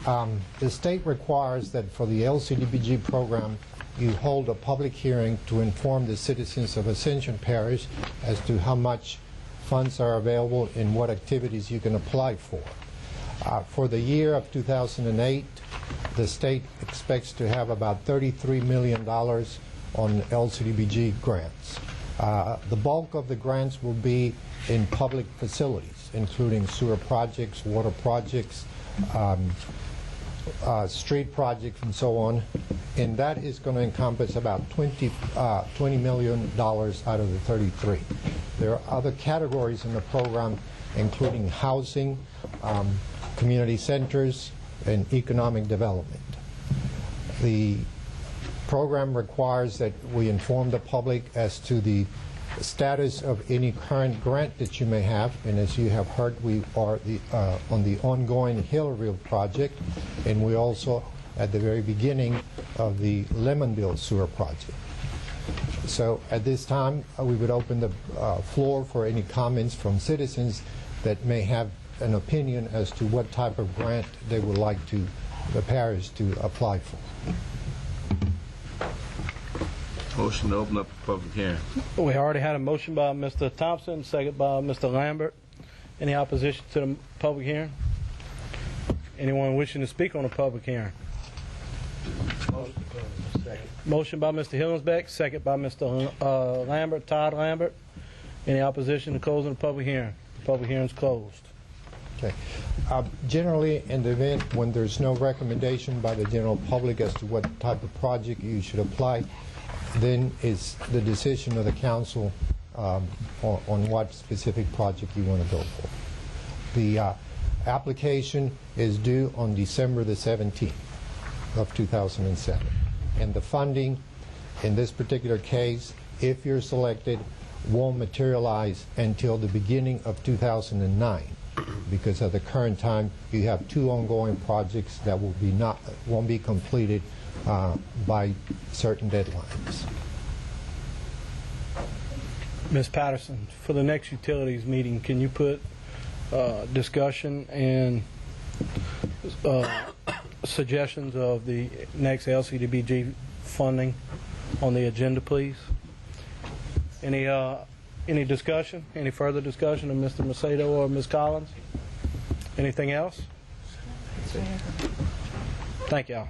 The state requires that for the LCDBG program, you hold a public hearing to inform the citizens of Ascension Parish as to how much funds are available and what activities you can apply for. For the year of 2008, the state expects to have about $33 million on LCDBG grants. The bulk of the grants will be in public facilities, including sewer projects, water projects, street projects, and so on. And that is going to encompass about $20 million out of the 33. There are other categories in the program, including housing, community centers, and economic development. The program requires that we inform the public as to the status of any current grant that you may have, and as you have heard, we are on the ongoing Hillville project, and we also at the very beginning of the Lemonville sewer project. So at this time, we would open the floor for any comments from citizens that may have an opinion as to what type of grant they would like the parish to apply for. Motion to open up a public hearing. We already had a motion by Mr. Thompson, second by Mr. Lambert. Any opposition to the public hearing? Anyone wishing to speak on the public hearing? Motion by Mr. Hillensbeck, second by Mr. Lambert, Todd Lambert. Any opposition to closing the public hearing? The public hearing is closed. Okay. Generally, in the event when there's no recommendation by the general public as to what type of project you should apply, then it's the decision of the council on what specific project you want to go for. The application is due on December the 17th of 2007. And the funding, in this particular case, if you're selected, won't materialize until the beginning of 2009. Because at the current time, you have two ongoing projects that won't be completed by certain deadlines. Ms. Patterson, for the next utilities meeting, can you put discussion and suggestions of the next LCDBG funding on the agenda, please? Any discussion? Any further discussion of Mr. Macedo or Ms. Collins? Anything else? Thank y'all.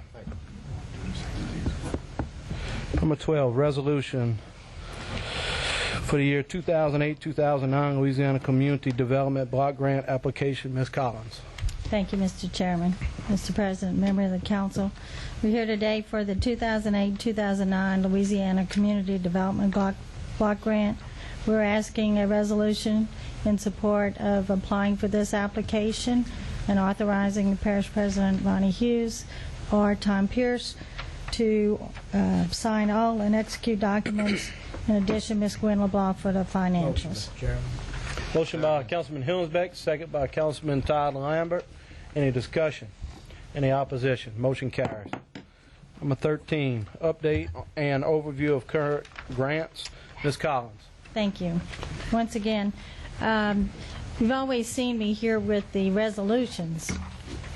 Number 12, resolution for the year 2008-2009 Louisiana Community Development Block Grant application. Ms. Collins. Thank you, Mr. Chairman, Mr. President, member of the council. We're here today for the 2008-2009 Louisiana Community Development Block Grant. We're asking a resolution in support of applying for this application and authorizing the parish president, Ronnie Hughes, or Tom Pierce, to sign all and execute documents. In addition, Ms. Gwen LeBlanc for the financials. Motion by Councilman Hillensbeck, second by Councilman Todd Lambert. Any discussion? Any opposition? Motion carries. Number 13, update and overview of current grants Ms. Collins. Thank you. Once again, you've always seen me here with the resolutions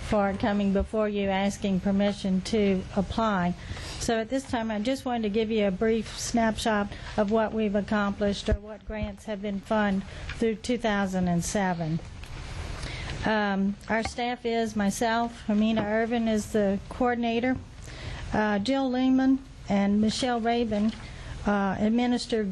for coming before you asking permission to apply. So at this time, I just wanted to give you a brief snapshot of what we've accomplished or what grants have been funded through 2007. Our staff is myself, Hermina Irvin is the coordinator, Jill Lehman and Michelle Rabin administer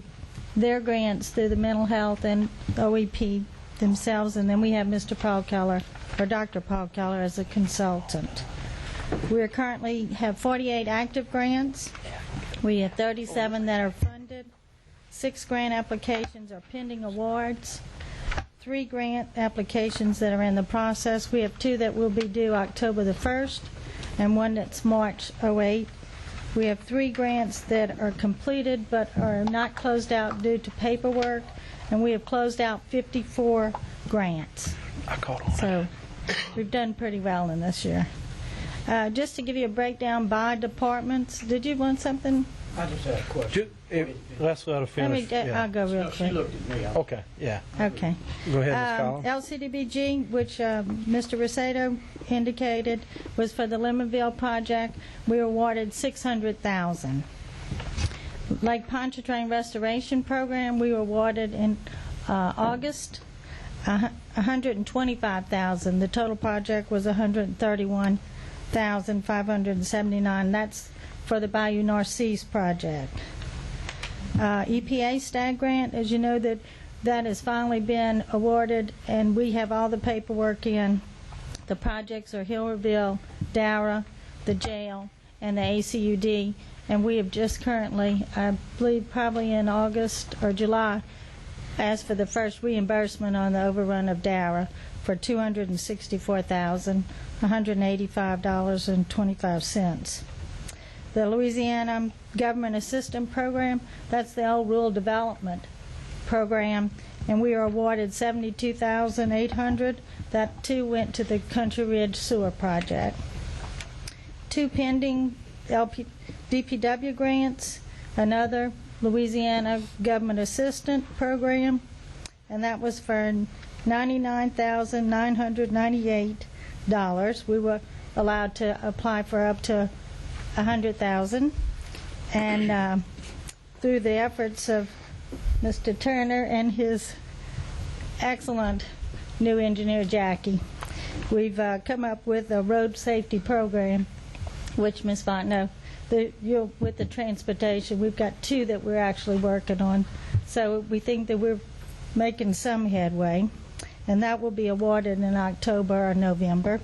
their grants through the mental health and OEP themselves, and then we have Mr. Paul Keller, or Dr. Paul Keller, as a consultant. We currently have 48 active grants. We have 37 that are funded. 6 grant applications are pending awards. 3 grant applications that are in the process. We have 2 that will be due October the 1st and 1 that's March 08. We have 3 grants that are completed but are not closed out due to paperwork, and we have closed out 54 grants. So we've done pretty well in this year. Just to give you a breakdown by departments, did you want something? I just had a question. Let's let her finish. I'll go real quick. She looked at me. Okay, yeah. Okay. Go ahead, Ms. Collins. LCDBG, which Mr. Rosato indicated, was for the Lemonville project. We were awarded $600,000. Lake Pontchartrain Restoration Program, we were awarded in August, $125,000. The total project was $131,579. That's for the Bayou North Seas project. EPA STAG grant, as you know, that has finally been awarded, and we have all the paperwork in. The projects are Hillerville, Dara, the jail, and the ACUD, and we have just currently, I believe probably in August or July, asked for the first reimbursement on the overrun of Dara for $264,185.25. The Louisiana Government Assistance Program, that's the old rural development program, and we are awarded $72,800. That too went to the Country Ridge Sewer Project. 2 pending DPW grants, another Louisiana Government Assistance Program, and that was for $99,998. We were allowed to apply for up to $100,000, and through the efforts of Mr. Turner and his excellent new engineer Jackie, we've come up with a road safety program, which Ms. Fontenot, with the transportation, we've got 2 that we're actually working on, so we think that we're making some headway, and that will be awarded in October or November.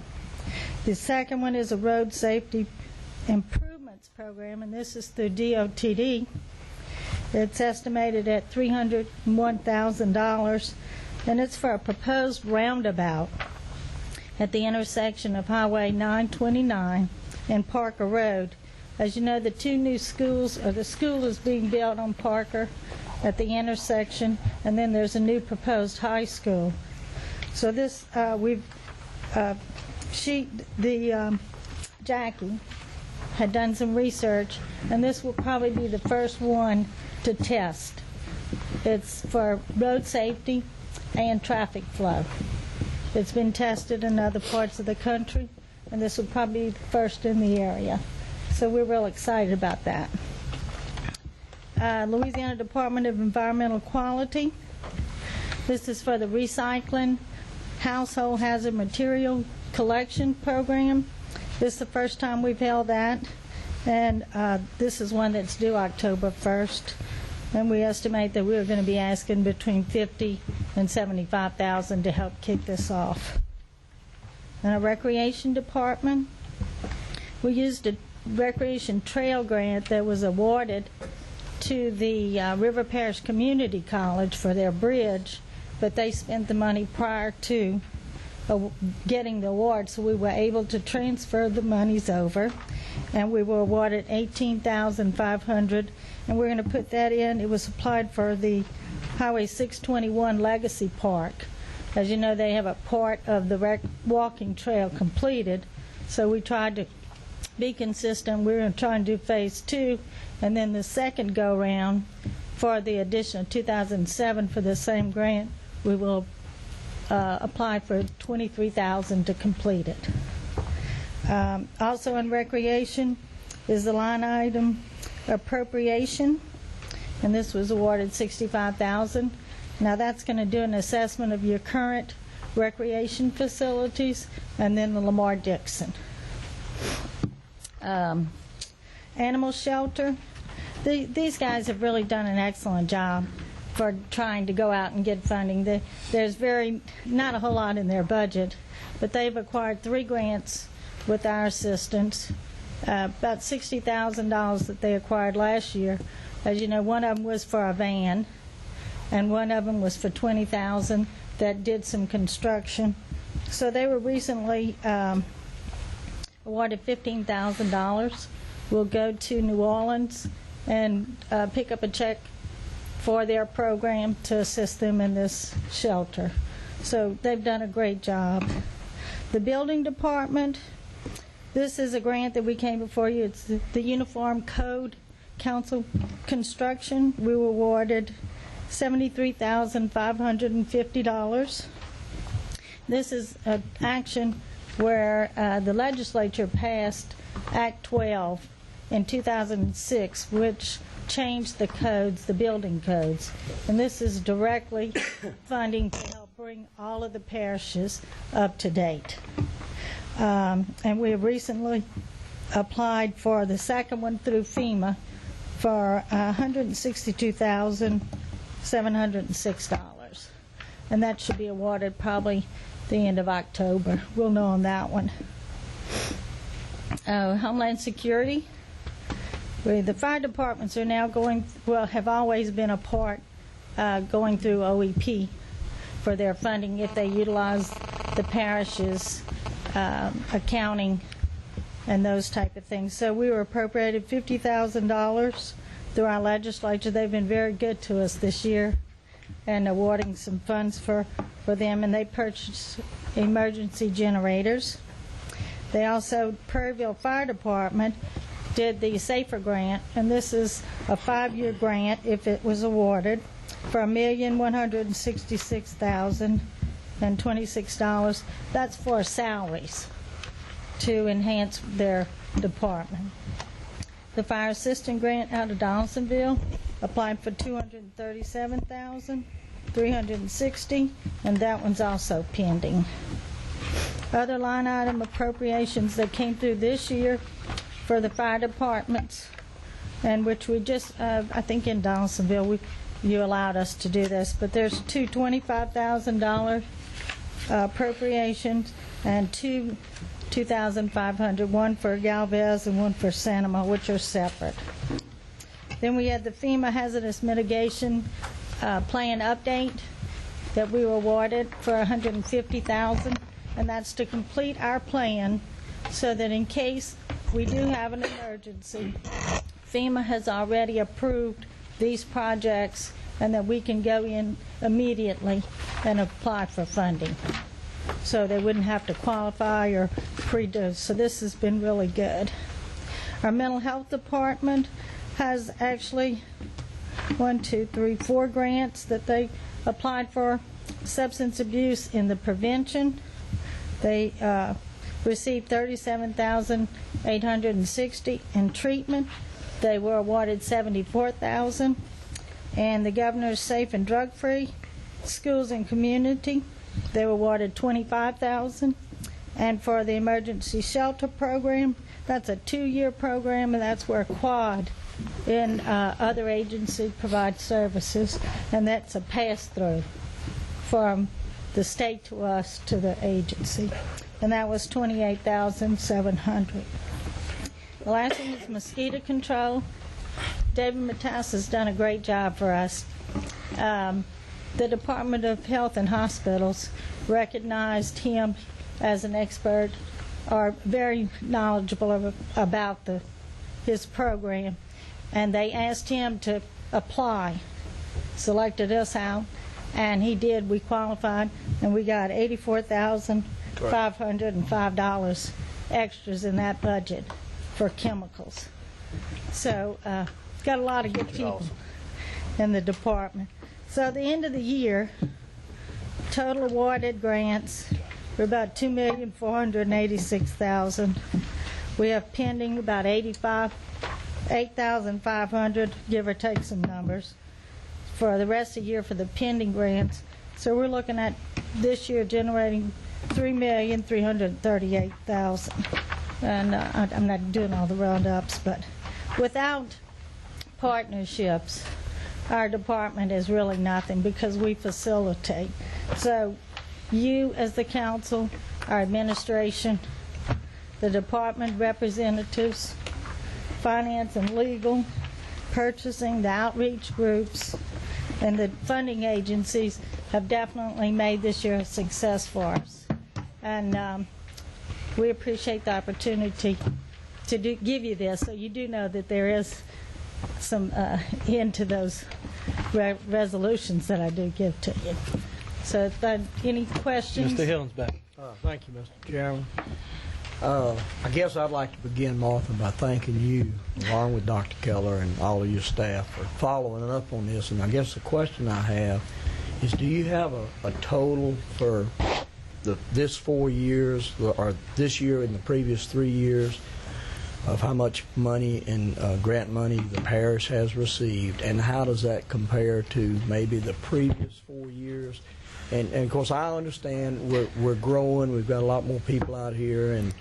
The second one is a road safety improvements program, and this is through DOTD. It's estimated at $301,000, and it's for a proposed roundabout at the intersection of Highway 929 and Parker Road. As you know, the 2 new schools, or the school is being built on Parker at the intersection, and then there's a new proposed high school. So this, Jackie had done some research, and this will probably be the first one to test. It's for road safety and traffic flow. It's been tested in other parts of the country, and this will probably be the first in the area. So we're real excited about that. Louisiana Department of Environmental Quality. This is for the recycling household hazard material collection program. This is the first time we've held that, and this is one that's due October 1st, and we estimate that we're going to be asking between $50,000 and $75,000 to help kick this off. And our recreation department, we used a recreation trail grant that was awarded to the River Parish Community College for their bridge, but they spent the money prior to getting the award, so we were able to transfer the monies over, and we were awarded $18,500, and we're going to put that in. It was applied for the Highway 621 Legacy Park. As you know, they have a part of the walking trail completed, so we tried to be consistent. We're going to try and do phase 2, and then the second go-round, for the addition of 2007 for the same grant, we will apply for $23,000 to complete it. Also in recreation is the line item appropriation, and this was awarded $65,000. Now that's going to do an assessment of your current recreation facilities and then the Lamar Dixon. Animal shelter. These guys have really done an excellent job for trying to go out and get funding. There's not a whole lot in their budget, but they've acquired 3 grants with our assistance. About $60,000 that they acquired last year. As you know, one of them was for a van, and one of them was for $20,000 that did some construction. So they were recently awarded $15,000. We'll go to New Orleans and pick up a check for their program to assist them in this shelter. So they've done a great job. The building department, this is a grant that we came before you. It's the Uniform Code Council construction. We were awarded $73,550. This is an action where the legislature passed Act 12 in 2006, which changed the codes, the building codes. And this is directly funding to help bring all of the parishes up to date. And we have recently applied for the second one through FEMA for $162,706. And that should be awarded probably the end of October. We'll know on that one. Homeland Security. The fire departments are now have always been a part going through OEP for their funding if they utilize the parish's accounting and those type of things. So we were appropriated $50,000 through our legislature. They've been very good to us this year and awarding some funds for them, and they purchased emergency generators. They also, Prairieville Fire Department did the SAFER grant, and this is a 5-year grant if it was awarded for $1,166,026. That's for salaries to enhance their department. The fire assistant grant out of Donaldsonville applied for $237,360, and that one's also pending. Other line item appropriations that came through this year for the fire departments, and which we just, I think in Donaldsonville, you allowed us to do this, but there's 2 $25,000 appropriations and 2 $2,500, one for Galvez and one for Santima, which are separate. Then we had the FEMA hazardous mitigation plan update that we were awarded for $150,000, and that's to complete our plan so that in case we do have an emergency, FEMA has already approved these projects and that we can go in immediately and apply for funding. So they wouldn't have to qualify or pre-do. So this has been really good. Our mental health department has actually 4 grants that they applied for substance abuse in the prevention. They received $37,860 in treatment. They were awarded $74,000. And the Governor's Safe and Drug-Free Schools and Community, they were awarded $25,000. And for the Emergency Shelter Program, that's a 2-year program, and that's where Quad and other agencies provide services, and that's a pass-through from the state to us to the agency. And that was $28,700. The last one is mosquito control. David Matas has done a great job for us. The Department of Health and Hospitals recognized him as an expert or very knowledgeable about his program, and they asked him to apply, selected us out, and he did. We qualified, and we got $84,505 extras in that budget for chemicals. So got a lot of good people. Awesome. in the department. So at the end of the year, total awarded grants were about $2,486,000. We have pending about 8,500, give or take some numbers, for the rest of the year for the pending grants. So we're looking at this year generating $3,338,000. And I'm not doing all the roundups, but without partnerships, our department is really nothing because we facilitate. So you as the council, our administration, the department representatives, finance and legal, purchasing, the outreach groups, and the funding agencies have definitely made this year a success for us. And we appreciate the opportunity to give you this, so you do know that there is some end to those resolutions that I do give to you. So any questions? Mr. Hillensback. Thank you, Mr. Chairman. I guess I'd like to begin, Martha, by thanking you, along with Dr. Keller and all of your staff, for following up on this. And I guess the question I have is, do you have a total for this 4 years, or this year and the previous 3 years, of how much money in grant money the parish has received, and how does that compare to maybe the previous 4 years? And of course, I understand we're growing. We've got a lot more people out here, and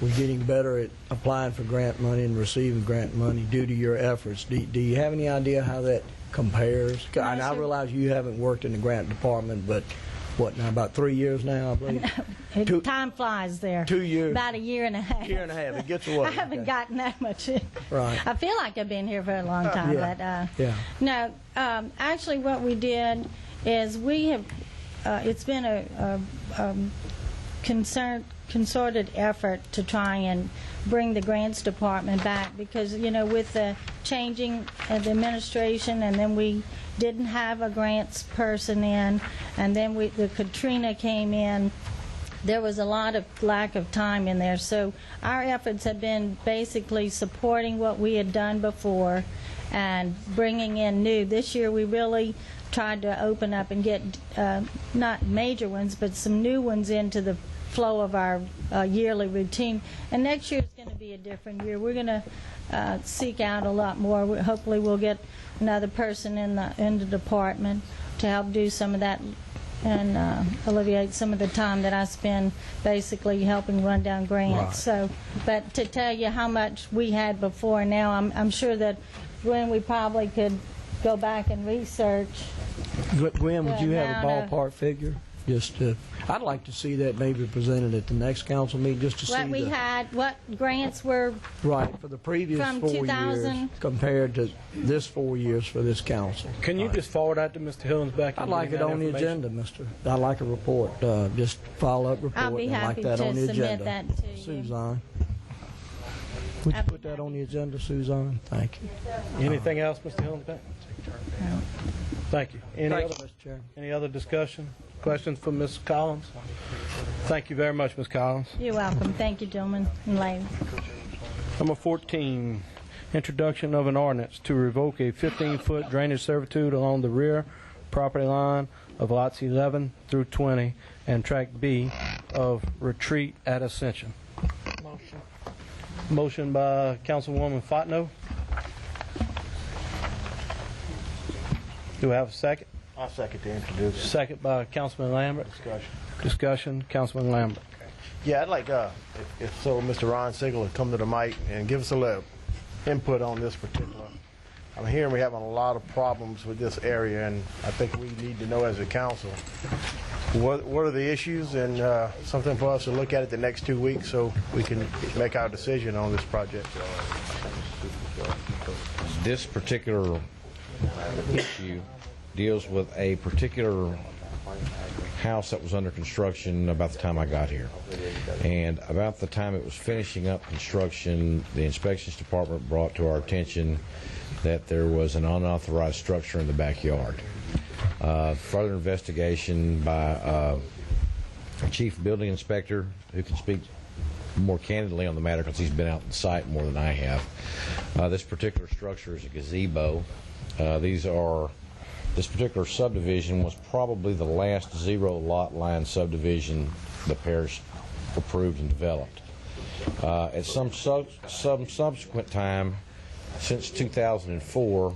we're getting better at applying for grant money and receiving grant money due to your efforts. Do you have any idea how that compares? And I realize you haven't worked in the grant department, but what, now about 3 years now, I believe? Time flies there. 2 years. About a year and a half. Year and a half. It gets away. I haven't gotten that much in. Right. I feel like I've been here for a long time. Yeah. But, No, actually what we did is we have, it's been a concerted effort to try and bring the grants department back, because, you know, with the changing of the administration, and then we didn't have a grants person in, and then the Katrina came in, there was a lot of lack of time in there. So our efforts have been basically supporting what we had done before and bringing in new. This year we really tried to open up and get not major ones, but some new ones into the flow of our yearly routine. And next year is going to be a different year. We're going to seek out a lot more. Hopefully we'll get another person in the department to help do some of that and alleviate some of the time that I spend basically helping run down grants. Right. So, but to tell you how much we had before and now, I'm sure that Gwen, we probably could go back and research. Gwen, would you have a ballpark figure? Just I'd like to see that maybe presented at the next council meeting, just to see what we had, what grants were right for the previous 4 years compared to this 4 years for this council. Can you just forward that to Mr. Hillensback? I'd like it on the agenda, Mister. I'd like a report, just follow-up report. I'll be happy to submit that to you. Suzanne, would you put that on the agenda, Suzanne? Thank you. Anything else, Mr. Hillensback? No. Thank you. Any other discussion? Questions for Ms. Collins? Thank you very much, Ms. Collins. You're welcome. Thank you, gentlemen and ladies. Number 14, introduction of an ordinance to revoke a 15-foot drainage servitude along the rear property line of lots 11 through 20 and tract B of Retreat at Ascension. Motion by Councilwoman Fontenot. Do I have a second? I'll second to introduce. Second by Councilman Lambert. Discussion. Councilman Lambert. Yeah, I'd like, if so, Mr. Ron Sigel would come to the mic and give us a little input on this particular. I'm hearing we're having a lot of problems with this area, and I think we need to know as a council what are the issues, and something for us to look at the next 2 weeks so we can make our decision on this project. This particular issue deals with a particular house that was under construction about the time I got here. And about the time it was finishing up construction, the inspections department brought to our attention that there was an unauthorized structure in the backyard. Further investigation by a chief building inspector who can speak more candidly on the matter because he's been out on the site more than I have. This particular structure is a gazebo. These are this particular subdivision was probably the last zero lot line subdivision the parish approved and developed. At some subsequent time, since 2004,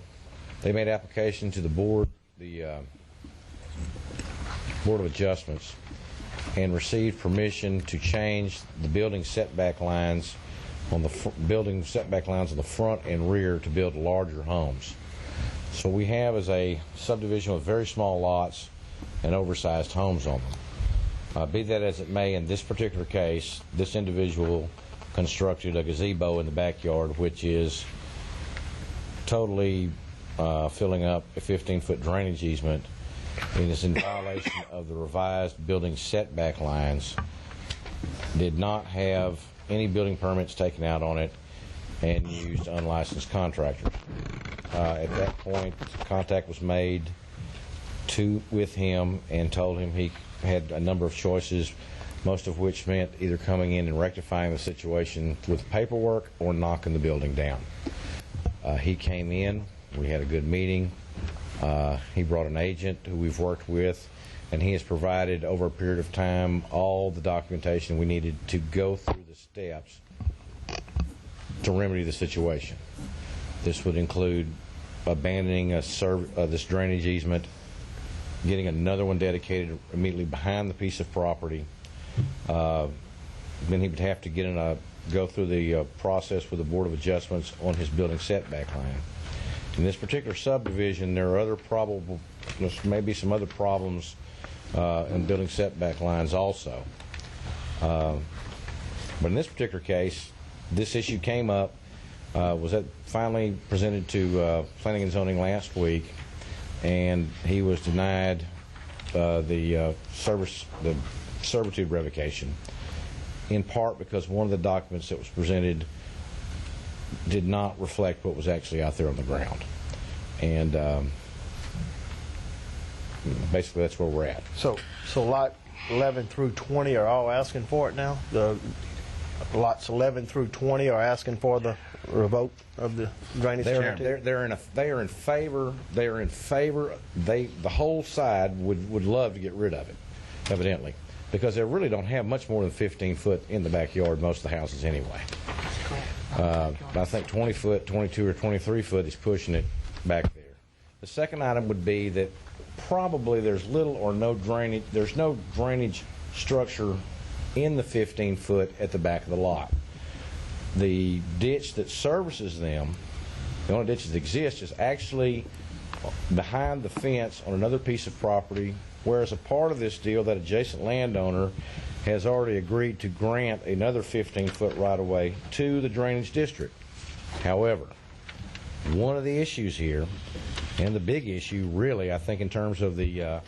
they made application to the Board of Adjustments and received permission to change the building setback lines on the front and rear to build larger homes. So we have as a subdivision with very small lots and oversized homes on them. Be that as it may, in this particular case, this individual constructed a gazebo in the backyard, which is totally filling up a 15-foot drainage easement, and is in violation of the revised building setback lines. Did not have any building permits taken out on it, and used unlicensed contractors. At that point, contact was made with him and told him he had a number of choices, most of which meant either coming in and rectifying the situation with paperwork or knocking the building down. He came in, we had a good meeting. He brought an agent who we've worked with, and he has provided over a period of time all the documentation we needed to go through the steps to remedy the situation. This would include abandoning this drainage easement, getting another one dedicated immediately behind the piece of property. Then he would have to go through the process with the Board of Adjustments on his building setback line. In this particular subdivision, there are maybe some other problems in building setback lines also. But in this particular case, this issue came up, was finally presented to Planning and Zoning last week, and he was denied the servitude revocation, in part because one of the documents that was presented did not reflect what was actually out there on the ground. And basically that's where we're at. So lot 11 through 20 are all asking for it now? The lots 11 through 20 are asking for the revoke of the drainage charity? They are in favor. The whole side would love to get rid of it, evidently, because they really don't have much more than 15 foot in the backyard, most of the houses anyway. I think 20 foot, 22 or 23 foot is pushing it back there. The second item would be that probably there's little or no drainage. There's no drainage structure in the 15 foot at the back of the lot. The ditch that services them, the only ditch that exists, is actually behind the fence on another piece of property, whereas a part of this deal, that adjacent landowner has already agreed to grant another 15-foot right-of-way to the drainage district. However, one of the issues here, and the big issue really, I think, in terms of the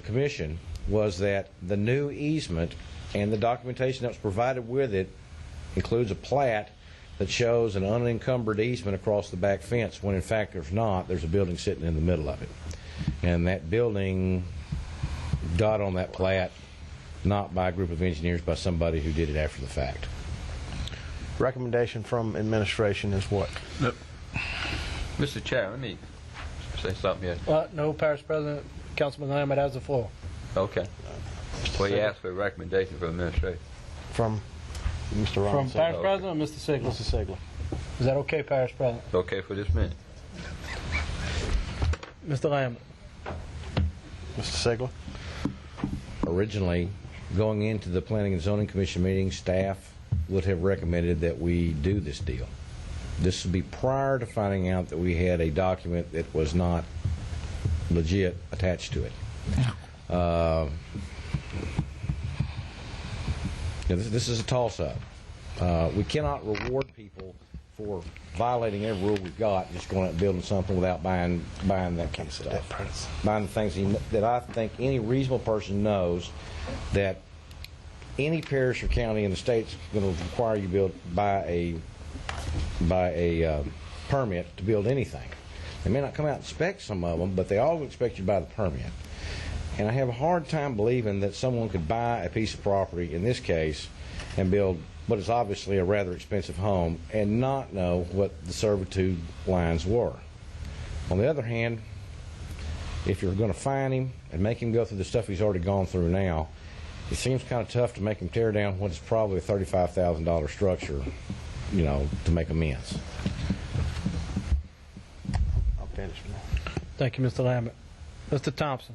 commission, was that the new easement and the documentation that was provided with it includes a plat that shows an unencumbered easement across the back fence, when in fact there's not. There's a building sitting in the middle of it. And that building got on that plat not by a group of engineers, by somebody who did it after the fact. Recommendation from administration is what? Look, Mr. Chair, let me say something here. No, Parish President. Councilman Lambert has the floor. Okay. Well, you asked for a recommendation from administration. From Mr. Ron. From Parish President or Mr. Sigler? Mr. Sigler. Is that okay, Parish President? It's okay for this minute. Mr. Lambert. Mr. Sigler. Originally, going into the Planning and Zoning Commission meeting, staff would have recommended that we do this deal. This would be prior to finding out that we had a document that was not legit attached to it. This is a toss-up. We cannot reward people for violating every rule we've got, just going out and building something without buying that kind of stuff. Buying the things that I think any reasonable person knows that any parish or county in the state is going to require you buy a permit to build anything. They may not come out and inspect some of them, but they all expect you to buy the permit. And I have a hard time believing that someone could buy a piece of property, in this case, and build what is obviously a rather expensive home and not know what the servitude lines were. On the other hand, if you're going to fine him and make him go through the stuff he's already gone through now, it seems kind of tough to make him tear down what is probably a $35,000 structure, you know, to make amends. I'll finish. Thank you, Mr. Lambert. Mr. Thompson.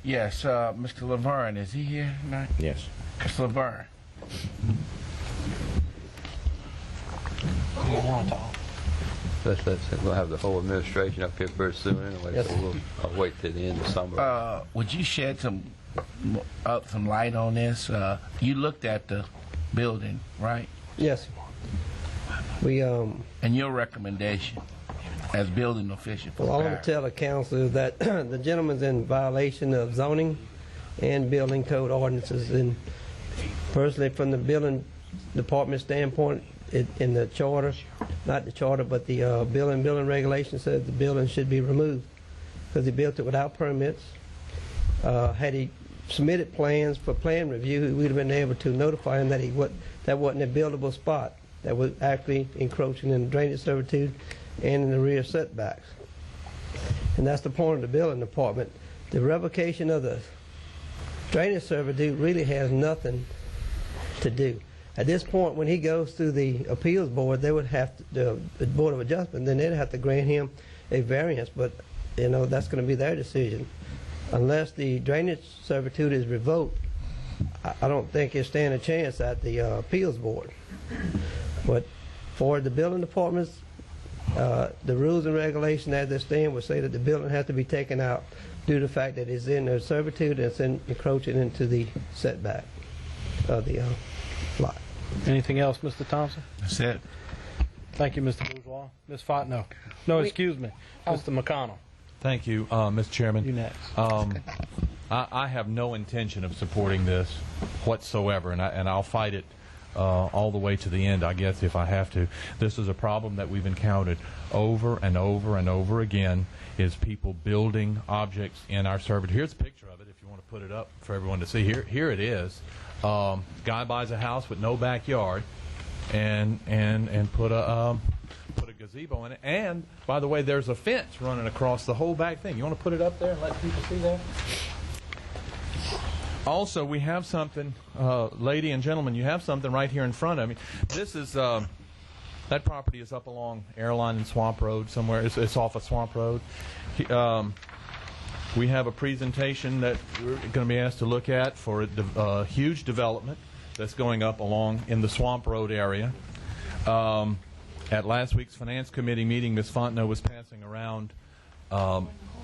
Yes, Mr. Laverne, is he here tonight? Yes. Mr. Laverne. We'll have the whole administration up here very soon anyway, Yes. so I'll wait till the end of summer. Would you shed some light on this? You looked at the building, right? Yes. We And your recommendation as building official for well, all I'm Parish. going to tell the council is that the gentleman's in violation of zoning and building code ordinances. And personally, from the building department standpoint, in the charter, not the charter, but the building regulation says the building should be removed because he built it without permits. Had he submitted plans for plan review, we'd have been able to notify him that that wasn't a buildable spot. That was actually encroaching in the drainage servitude and in the rear setbacks. And that's the point of the building department. The revocation of the drainage servitude really has nothing to do. At this point, when he goes through the appeals board, they would have to, the Board of Adjustment, then they'd have to grant him a variance, but you know, that's going to be their decision. Unless the drainage servitude is revoked, I don't think he'll stand a chance at the appeals board. But for the building departments, the rules and regulations as they stand would say that the building has to be taken out due to the fact that it's in the servitude and it's encroaching into the setback of the lot. Anything else, Mr. Thompson? That's it. Thank you, Mr. Bourgeois. Ms. Fontenot. No, excuse me. Mr. McConnell. Thank you, Mr. Chairman. You next. I have no intention of supporting this whatsoever, and I'll fight it all the way to the end, I guess, if I have to. This is a problem that we've encountered over and over and over again, is people building objects in our servitude. Here's a picture of it, if you want to put it up for everyone to see. Here it is. Guy buys a house with no backyard and put a gazebo in it. And, by the way, there's a fence running across the whole back thing. You want to put it up there and let people see that? Also, we have something, lady and gentlemen, you have something right here in front of me. This is, that property is up along Airline and Swamp Road somewhere. It's off of Swamp Road. We have a presentation that we're going to be asked to look at for a huge development that's going up along in the Swamp Road area. At last week's Finance Committee meeting, Ms. Fontenot was passing around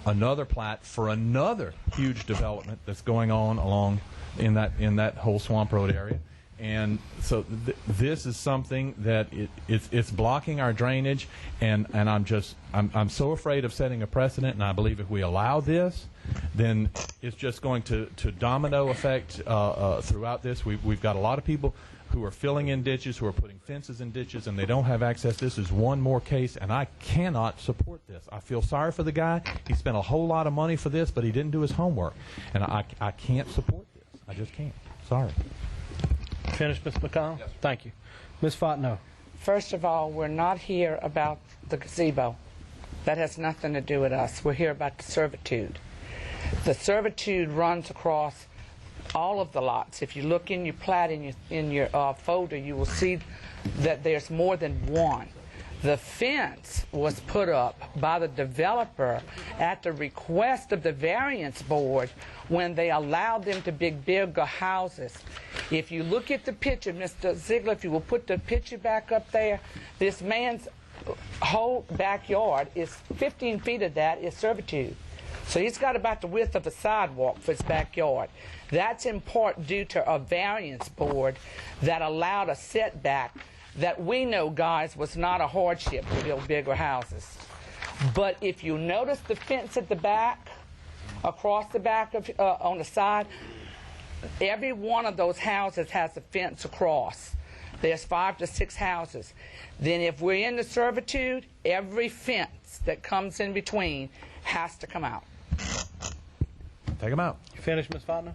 another plat for another huge development that's going on along in that whole Swamp Road area. And so this is something that it's blocking our drainage, and I'm so afraid of setting a precedent, and I believe if we allow this, then it's just going to domino effect throughout this. We've got a lot of people who are filling in ditches, who are putting fences in ditches, and they don't have access. This is one more case, and I cannot support this. I feel sorry for the guy. He spent a whole lot of money for this, but he didn't do his homework, and I can't support this. I just can't. Sorry. Finished, Mr. McConnell? Yes. Thank you. Ms. Fontenot. First of all, we're not here about the gazebo. That has nothing to do with us. We're here about the servitude. The servitude runs across all of the lots. If you look in your plat in your folder, you will see that there's more than one. The fence was put up by the developer at the request of the variance board when they allowed them to build bigger houses. If you look at the picture, Mr. Ziegler, if you will put the picture back up there, this man's whole backyard is 15 feet of that is servitude. So he's got about the width of a sidewalk for his backyard. That's in part due to a variance board that allowed a setback that we know, guys, was not a hardship to build bigger houses. But if you notice the fence at the back, across the back of on the side, every one of those houses has a fence across. There's 5 to 6 houses. Then if we're in the servitude, every fence that comes in between has to come out. Take them out. You finished, Ms. Fontenot?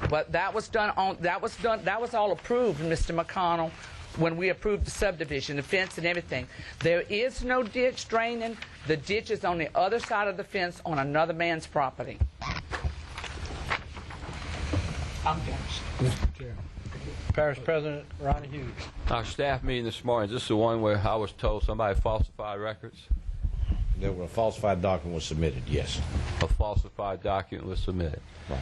But that was done on that was all approved, Mr. McConnell, when we approved the subdivision, the fence and everything. There is no ditch draining. The ditch is on the other side of the fence on another man's property. I'm finished. Mr. Chairman. Parish President Ronnie Hughes. Our staff meeting this morning, is this the one where I was told somebody falsified records? There were a falsified document was submitted, yes. A falsified document was submitted. Right.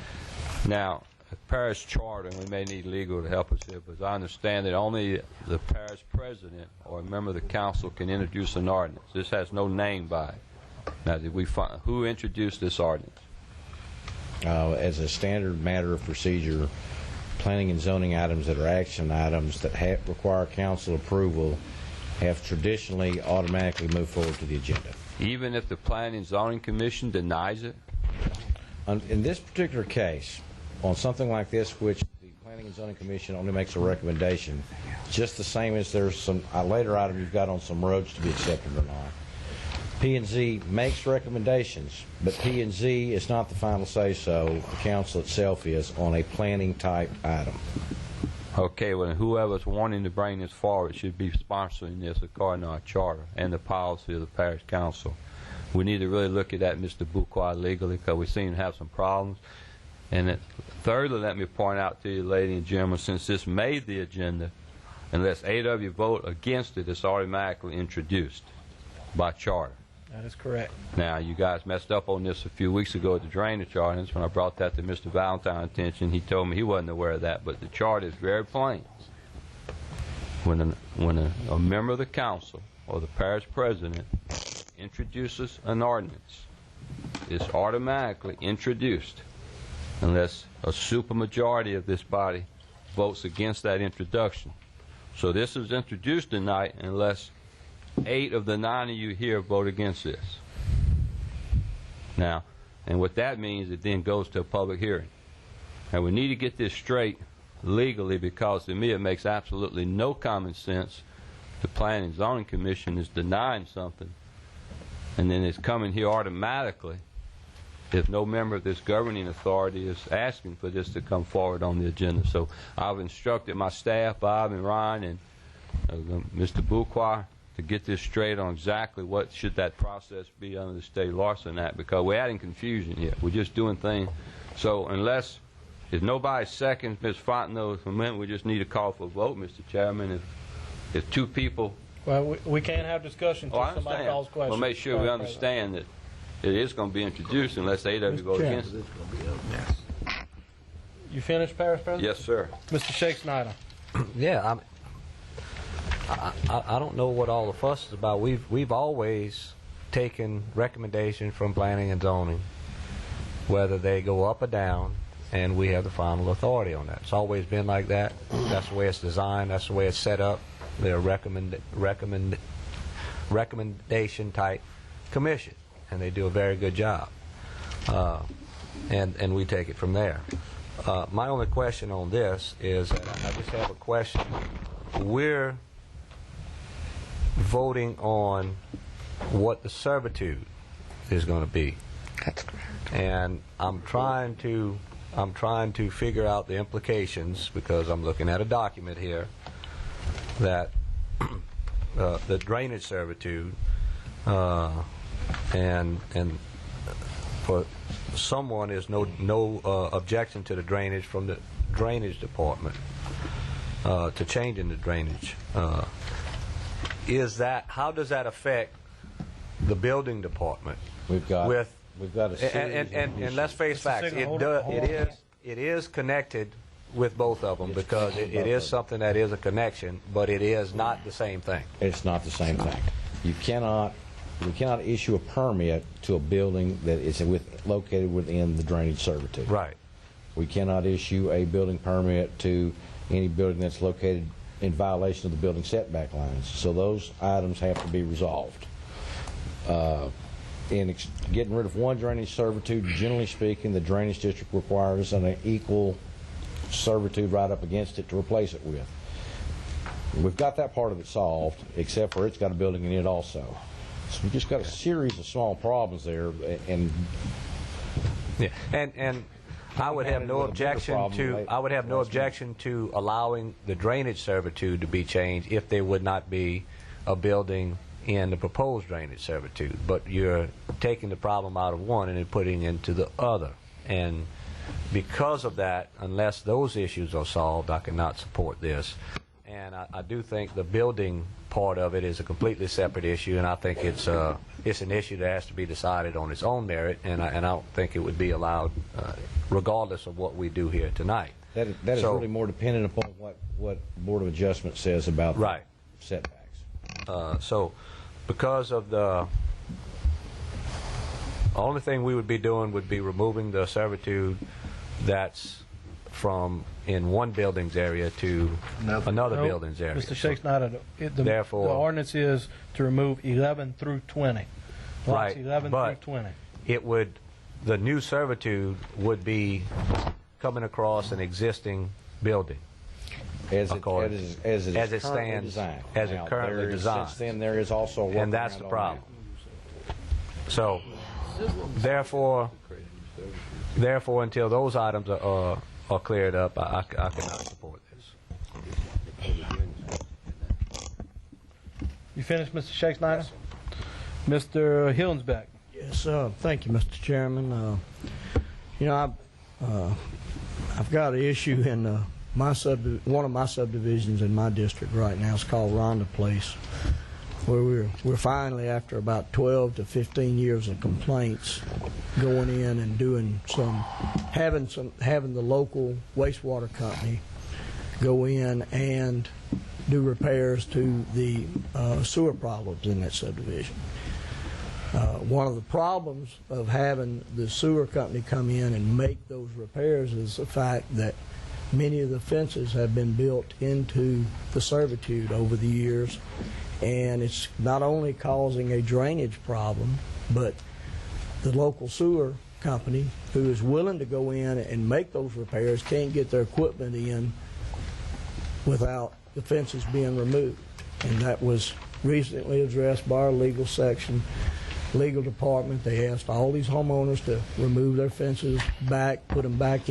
Now, the parish charter, and we may need legal to help us here, but as I understand it, only the parish president or a member of the council can introduce an ordinance. This has no name by it. Now, did we find who introduced this ordinance? As a standard matter of procedure, planning and zoning items that are action items that require council approval have traditionally automatically moved forward to the agenda. Even if the Planning and Zoning Commission denies it? In this particular case, on something like this, which the Planning and Zoning Commission only makes a recommendation, just the same as there's some later item you've got on some roads to be accepted or not. P&Z makes recommendations, but P&Z is not the final say-so. The council itself is on a planning-type item. Okay, well, whoever's wanting to bring this forward should be sponsoring this according to our charter and the policy of the parish council. We need to really look at that, Mr. Bouquard, legally, because we seem to have some problems. And thirdly, let me point out to you, ladies and gentlemen, since this made the agenda, unless 8 of you vote against it, it's automatically introduced by charter. That is correct. Now, you guys messed up on this a few weeks ago at the drainage ordinance. When I brought that to Mr. Valentine's attention, he told me he wasn't aware of that, but the chart is very plain. When a member of the council or the parish president introduces an ordinance, it's automatically introduced unless a supermajority of this body votes against that introduction. So this is introduced tonight unless 8 of the 9 of you here vote against this. Now, and what that means, it then goes to a public hearing. And we need to get this straight legally, because to me it makes absolutely no common sense. The Planning and Zoning Commission is denying something, and then it's coming here automatically if no member of this governing authority is asking for this to come forward on the agenda. So I've instructed my staff, Bob and Ryan and Mr. Bouquard, to get this straight on exactly what should that process be under the State Larson Act, because we're adding confusion here. We're just doing things. So if nobody seconds Ms. Fontenot's amendment, we just need a call for a vote, Mr. Chairman. If 2 people... Well, we can't have discussion until somebody calls questions. We'll make sure we understand that it is going to be introduced unless 8 of you vote against it. You finished, Parish President? Yes, sir. Mr. Shake Snyder. Yeah, I don't know what all the fuss is about. We've always taken recommendation from planning and zoning, whether they go up or down, and we have the final authority on that. It's always been like that. That's the way it's designed. That's the way it's set up. They're a recommendation type commission, and they do a very good job. And we take it from there. My only question on this is that I just have a question. We're voting on what the servitude is going to be. That's correct. And I'm trying to figure out the implications, because I'm looking at a document here that the drainage servitude and for someone is no objection to the drainage from the drainage department to changing the drainage. How does that affect the building department? We've got a series and let's face facts. It is connected with both of them, because it is something that is a connection, but it is not the same thing. It's not the same thing. We cannot issue a permit to a building that is located within the drainage servitude. Right. We cannot issue a building permit to any building that's located in violation of the building setback lines. So those items have to be resolved. In getting rid of one drainage servitude, generally speaking, the drainage district requires an equal servitude right up against it to replace it with. We've got that part of it solved, except for it's got a building in it also. So we've just got a series of small problems there, and yeah, and I would have no objection to allowing the drainage servitude to be changed if there would not be a building in the proposed drainage servitude. But you're taking the problem out of one and then putting it into the other. And because of that, unless those issues are solved, I cannot support this. And I do think the building part of it is a completely separate issue, and I think it's an issue that has to be decided on its own merit, and I don't think it would be allowed regardless of what we do here tonight. That is really more dependent upon what Board of Adjustment says about right. setbacks. So because of the only thing we would be doing would be removing the servitude that's from in one building's area to another building's area. Mr. Shakespeare, Therefore, the ordinance is to remove 11 through 20. Right, 11 but through 20. It would, the new servitude would be coming across an existing building. As it stands, designed. as it currently designed. Since then, there is also a and that's the problem. So, therefore, until those items are cleared up, I cannot support this. You finished, Mr. Shakespeare? Mr. Hilnsbeck. Yes, thank you, Mr. Chairman. You know, I've got an issue in one of my subdivisions in my district right now. It's called Rhonda Place, where we're finally, after about 12 to 15 years of complaints, going in and doing having the local wastewater company go in and do repairs to the sewer problems in that subdivision. One of the problems of having the sewer company come in and make those repairs is the fact that many of the fences have been built into the servitude over the years, and it's not only causing a drainage problem, but the local sewer company, who is willing to go in and make those repairs, can't get their equipment in without the fences being removed. And that was recently addressed by our legal legal department. They asked all these homeowners to remove their fences back, put them back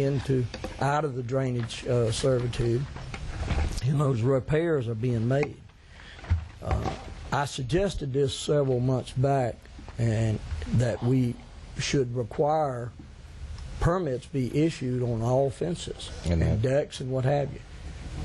out of the drainage servitude, and those repairs are being made. I suggested this several months back, and that we should require permits be issued on all fences and decks and what have you.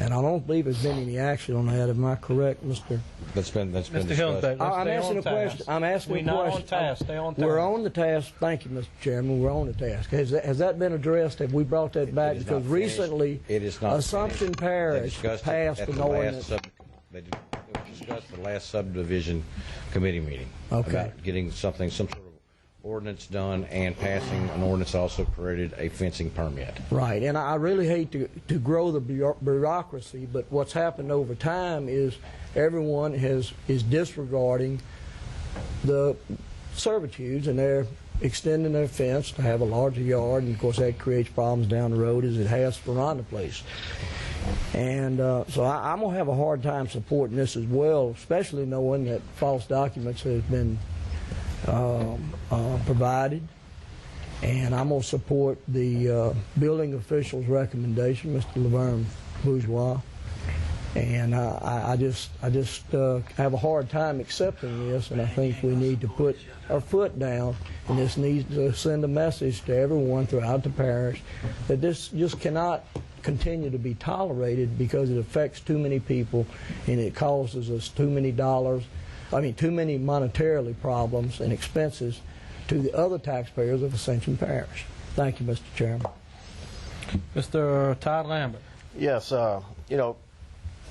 And I don't believe there's been any action on that. Am I correct, Mr. That's been Mr. Hilnsbeck, I'm asking a question. I'm asking a question. We're not on task. Stay on task. We're on the task. Thank you, Mr. Chairman. We're on the task. Has that been addressed? Have we brought that back? Because recently, Ascension Parish passed an ordinance. It was discussed at the last subdivision committee meeting about getting some sort of ordinance done, and passing an ordinance also created a fencing permit. Right, and I really hate to grow the bureaucracy, but what's happened over time is everyone is disregarding the servitudes, and they're extending their fence to have a larger yard, and of course that creates problems down the road, as it has for Rhonda Place. And so I'm going to have a hard time supporting this as well, especially knowing that false documents have been provided. And I'm going to support the building official's recommendation, Mr. Laverne Bourgeois. And I just have a hard time accepting this, and I think we need to put our foot down, and this needs to send a message to everyone throughout the parish that this just cannot continue to be tolerated, because it affects too many people and it causes us too many monetarily problems and expenses to the other taxpayers of Ascension Parish. Thank you, Mr. Chairman. Mr. Todd Lambert. Yes, you know,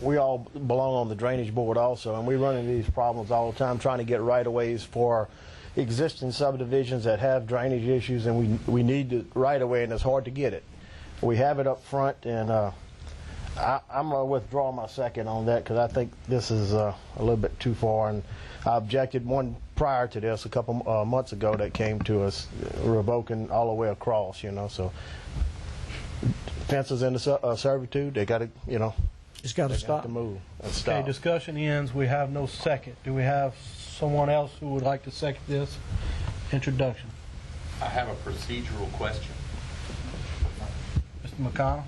we all belong on the drainage board also, and we run into these problems all the time trying to get right-of-ways for existing subdivisions that have drainage issues, and we need the right-of-way, and it's hard to get it. We have it up front, and I'm going to withdraw my second on that, because I think this is a little bit too far, and I objected one prior to this a couple months ago that came to us, revoking all the way across, you know. So fences in the servitude, they got to, you know, it's got to stop. To move. Okay, discussion ends. We have no second. Do we have someone else who would like to second this introduction? I have a procedural question. Mr. McConnell?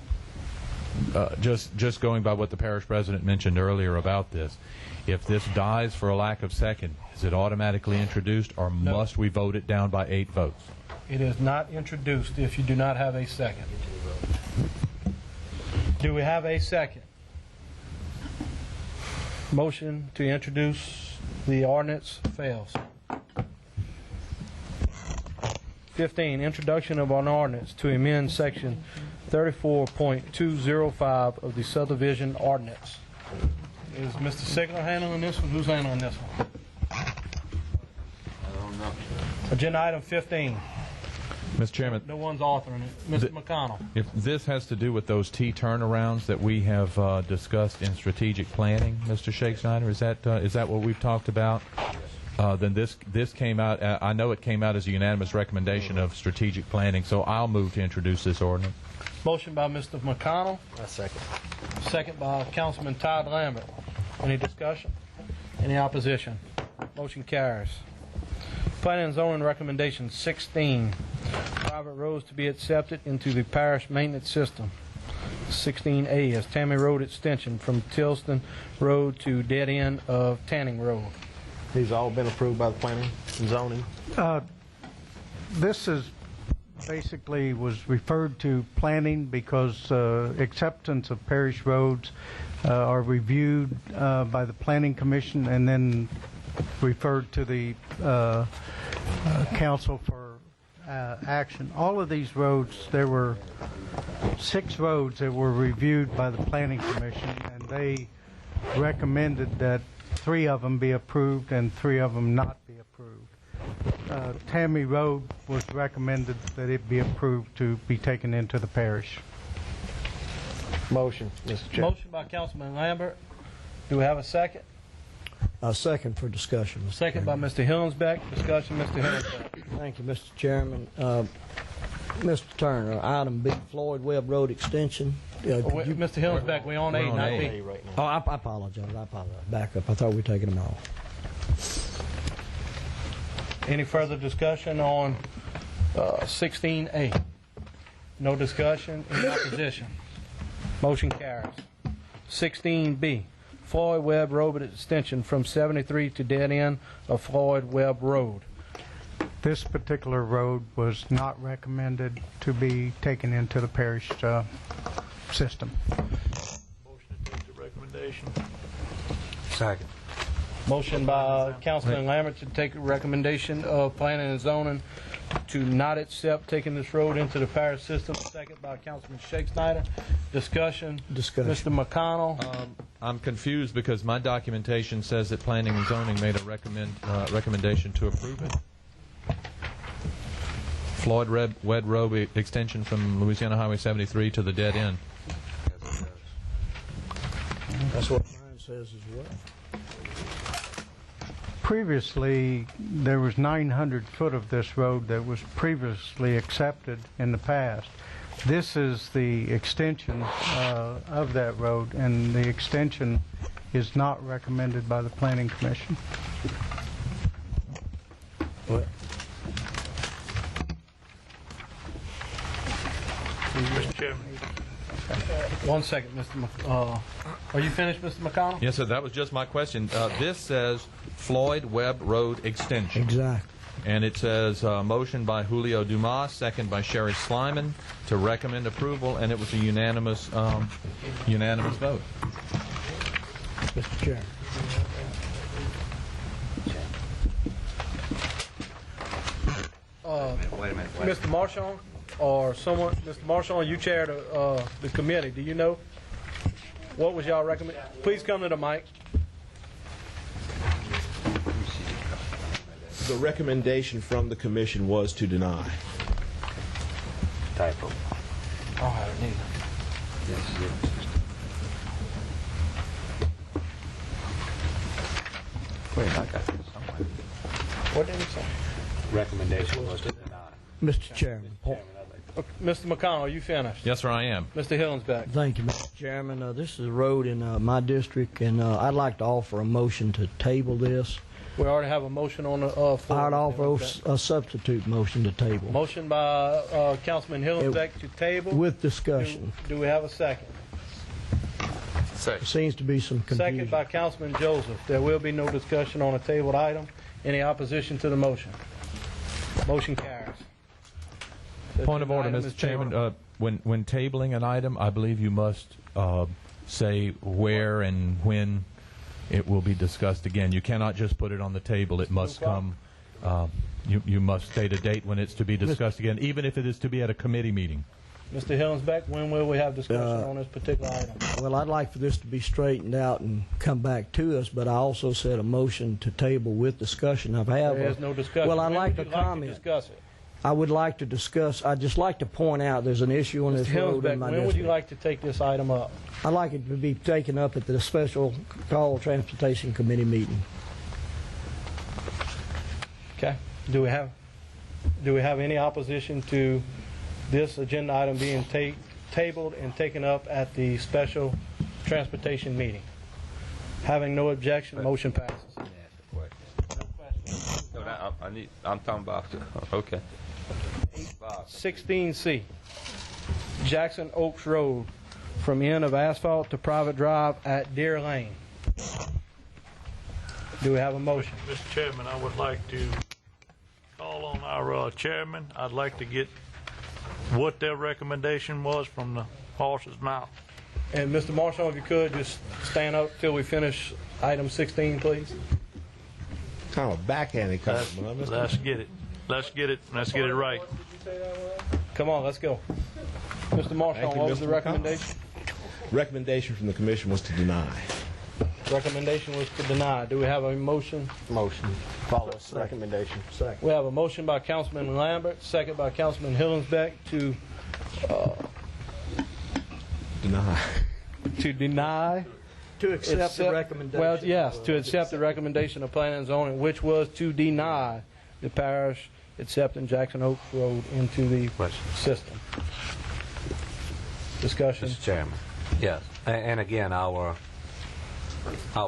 Just going by what the parish president mentioned earlier about this, if this dies for a lack of second, is it automatically introduced, or must we vote it down by 8 votes? It is not introduced if you do not have a second. Do we have a second? Motion to introduce the ordinance fails. 15, introduction of an ordinance to amend section 34.205 of the subdivision ordinance. Is Mr. Sigler handling this one? Who's handling this one? I don't know. Agenda item 15. Mr. Chairman, No one's authoring it. Mr. McConnell. if this has to do with those T turnarounds that we have discussed in strategic planning, Mr. Shakespeare, is that what we've talked about? Then this came out. I know it came out as a unanimous recommendation of strategic planning. So I'll move to introduce this ordinance. Motion by Mr. McConnell. I second. Second by Councilman Todd Lambert. Any discussion? Any opposition? Motion carries. Planning and zoning recommendation 16. Private roads to be accepted into the parish maintenance system. 16A is Tammy Road extension from Tilston Road to dead end of Tanning Road. These all been approved by the planning and zoning? This is basically was referred to planning because acceptance of parish roads are reviewed by the Planning Commission and then referred to the Council for action. All of these roads, there were 6 roads that were reviewed by the Planning Commission, and they recommended that 3 of them be approved and 3 of them not be approved. Tammy Road was recommended that it be approved to be taken into the parish. Motion, Mr. Chair. Motion by Councilman Lambert. Do we have a second? A second for discussion. Mr. Second by Mr. Hillensbeck. Discussion, Mr. Hillensbeck. Thank you, Mr. Chairman. Mr. Turner, item B, Floyd Webb Road Extension. Mr. Hillensbeck, we on A, not B. Right now. Oh, I apologize. Back up. I thought we were taking them all. Any further discussion on 16A? No discussion. Any opposition? Motion carries. 16B, Floyd Webb Road extension from 73 to dead end of Floyd Webb Road. This particular road was not recommended to be taken into the parish system. Motion to take the recommendation. Second. Motion by Councilman Lambert to take a recommendation of planning and zoning to not accept taking this road into the parish system. Second by Councilman Shakespeare. Discussion. Mr. McConnell. I'm confused because my documentation says that planning and zoning made a recommendation to approve it. Floyd Webb Road extension from Louisiana Highway 73 to the dead end. That's what mine says as well. Previously, there was 900 foot of this road that was previously accepted in the past. This is the extension of that road, and the extension is not recommended by the Planning Commission. What? Mr. Chairman. 1 second, Mr. Are you finished, Mr. McConnell? Yes, sir. That was just my question. This says Floyd Webb Road extension. Exactly. And it says motion by Julio Dumas, second by Sherry Slyman to recommend approval, and it was a unanimous vote. Mr. Chair. Mr. Marshall or someone, Mr. Marshall, you chair the committee. Do you know what was y'all recommend? Please come to the mic. The recommendation from the commission was to deny. Typo. I don't have it neither. Wait, I got this somewhere. What did he say? Recommendation was to deny. Mr. Chairman. Mr. McConnell, are you finished? Yes, sir, I am. Mr. Hillensbeck. Thank you, Mr. Chairman. This is a road in my district, and I'd like to offer a motion to table this We already have a motion on the floor. I'd offer a substitute motion to table. Motion by Councilman Hillensbeck to table. With discussion. Do we have a second? Second. Seems to be some confusion. Second by Councilman Joseph. There will be no discussion on a tabled item. Any opposition to the motion? Motion carries. Point of order, Mr. Chairman. When tabling an item, I believe you must say where and when it will be discussed again. You cannot just put it on the table. It must come. You must state a date when it's to be discussed again, even if it is to be at a committee meeting. Mr. Hillensbeck, when will we have discussion on this particular item? Well, I'd like for this to be straightened out and come back to us, but I also said a motion to table with discussion. There is no discussion. Well, I'd When like would to you like comment. discuss it? I would like to discuss. I'd just like to point out there's an issue on this road in my when would you district. like to take this item up? I'd like it to be taken up at the special call transportation committee meeting. Okay. Do we have any opposition to this agenda item being tabled and taken up at the special transportation meeting? Having no objection, motion passes. I'm talking about, okay. 16C, Jackson Oaks Road, from end of asphalt to private drive at Deer Lane. Do we have a motion? Mr. Chairman, I would like to call on our chairman. I'd like to get what their recommendation was from the horse's mouth. And Mr. Marshall, if you could, just stand up till we finish item 16, please. Kind of a backhanded compliment. Let's get it. Let's get it. Let's get it right. Come on, let's go. Mr. Marshall, what was the recommendation? Recommendation from the commission was to deny. Recommendation was to deny. Do we have a motion? Motion. Follow recommendation. Second. We have a motion by Councilman Lambert, second by Councilman Hillensbeck to deny. To deny. To accept the recommendation. Well, yes, to accept the recommendation of Planning and Zoning, which was to deny the parish accepting Jackson Oaks Road into the system. Discussion. Mr. Chairman. Yes. And again, our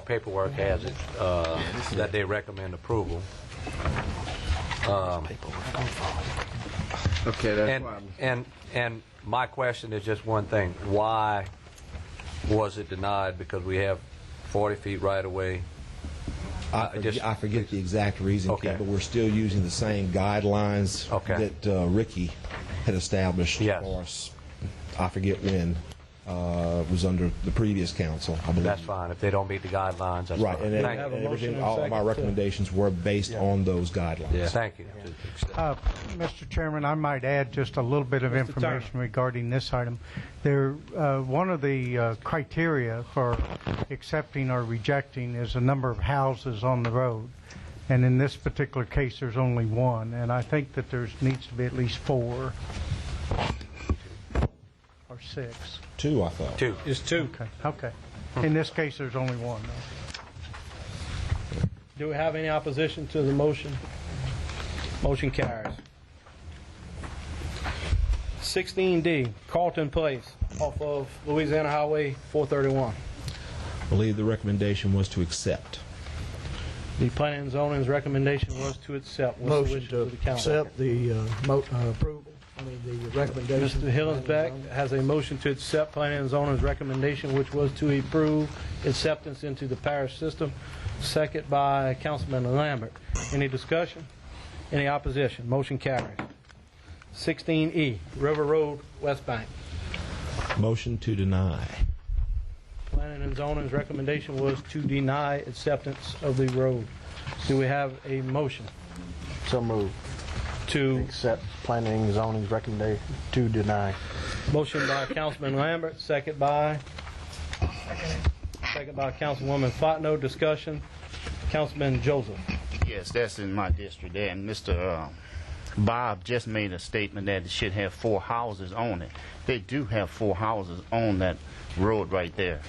paperwork has it that they recommend approval. Okay, that's and my question is just one thing. Why was it denied? Because we have 40 feet right away. I forget the exact reason, Okay. but we're still using the same guidelines that Ricky had established for us. I forget when. It was under the previous council, I believe. That's fine. If they don't meet the guidelines, that's right. fine. And Thank you. everything, all of our recommendations were based on those guidelines. Yeah. Thank you. Mr. Chairman, I might add just a little bit of information regarding this item. There, one of the criteria for accepting or rejecting is the number of houses on the road. And in this particular case, there's only one. And I think that there needs to be at least 4 or 6. 2, I thought. 2. It's 2. Okay. In this case, there's only 1, though. Do we have any opposition to the motion? Motion carries. 16D, Carlton Place, off of Louisiana Highway 431. I believe the recommendation was to accept. The Planning and Zoning's recommendation was to accept. What's the Motion wishes to of the council? accept the approval. The recommendation. Mr. Hillensbeck has a motion to accept Planning and Zoning's recommendation, which was to approve acceptance into the parish system. Second by Councilman Lambert. Any discussion? Any opposition? Motion carries. 16E, River Road, West Bank. Motion to deny. Planning and Zoning's recommendation was to deny acceptance of the road. Do we have a motion? So moved. To accept Planning and Zoning's recommendation to deny. Motion by Councilman Lambert, second by Councilwoman Fontenot. Discussion. Councilman Joseph. Yes, that's in my district there. And Mr. Bob just made a statement that it should have 4 houses on it. They do have 4 houses on that road right there.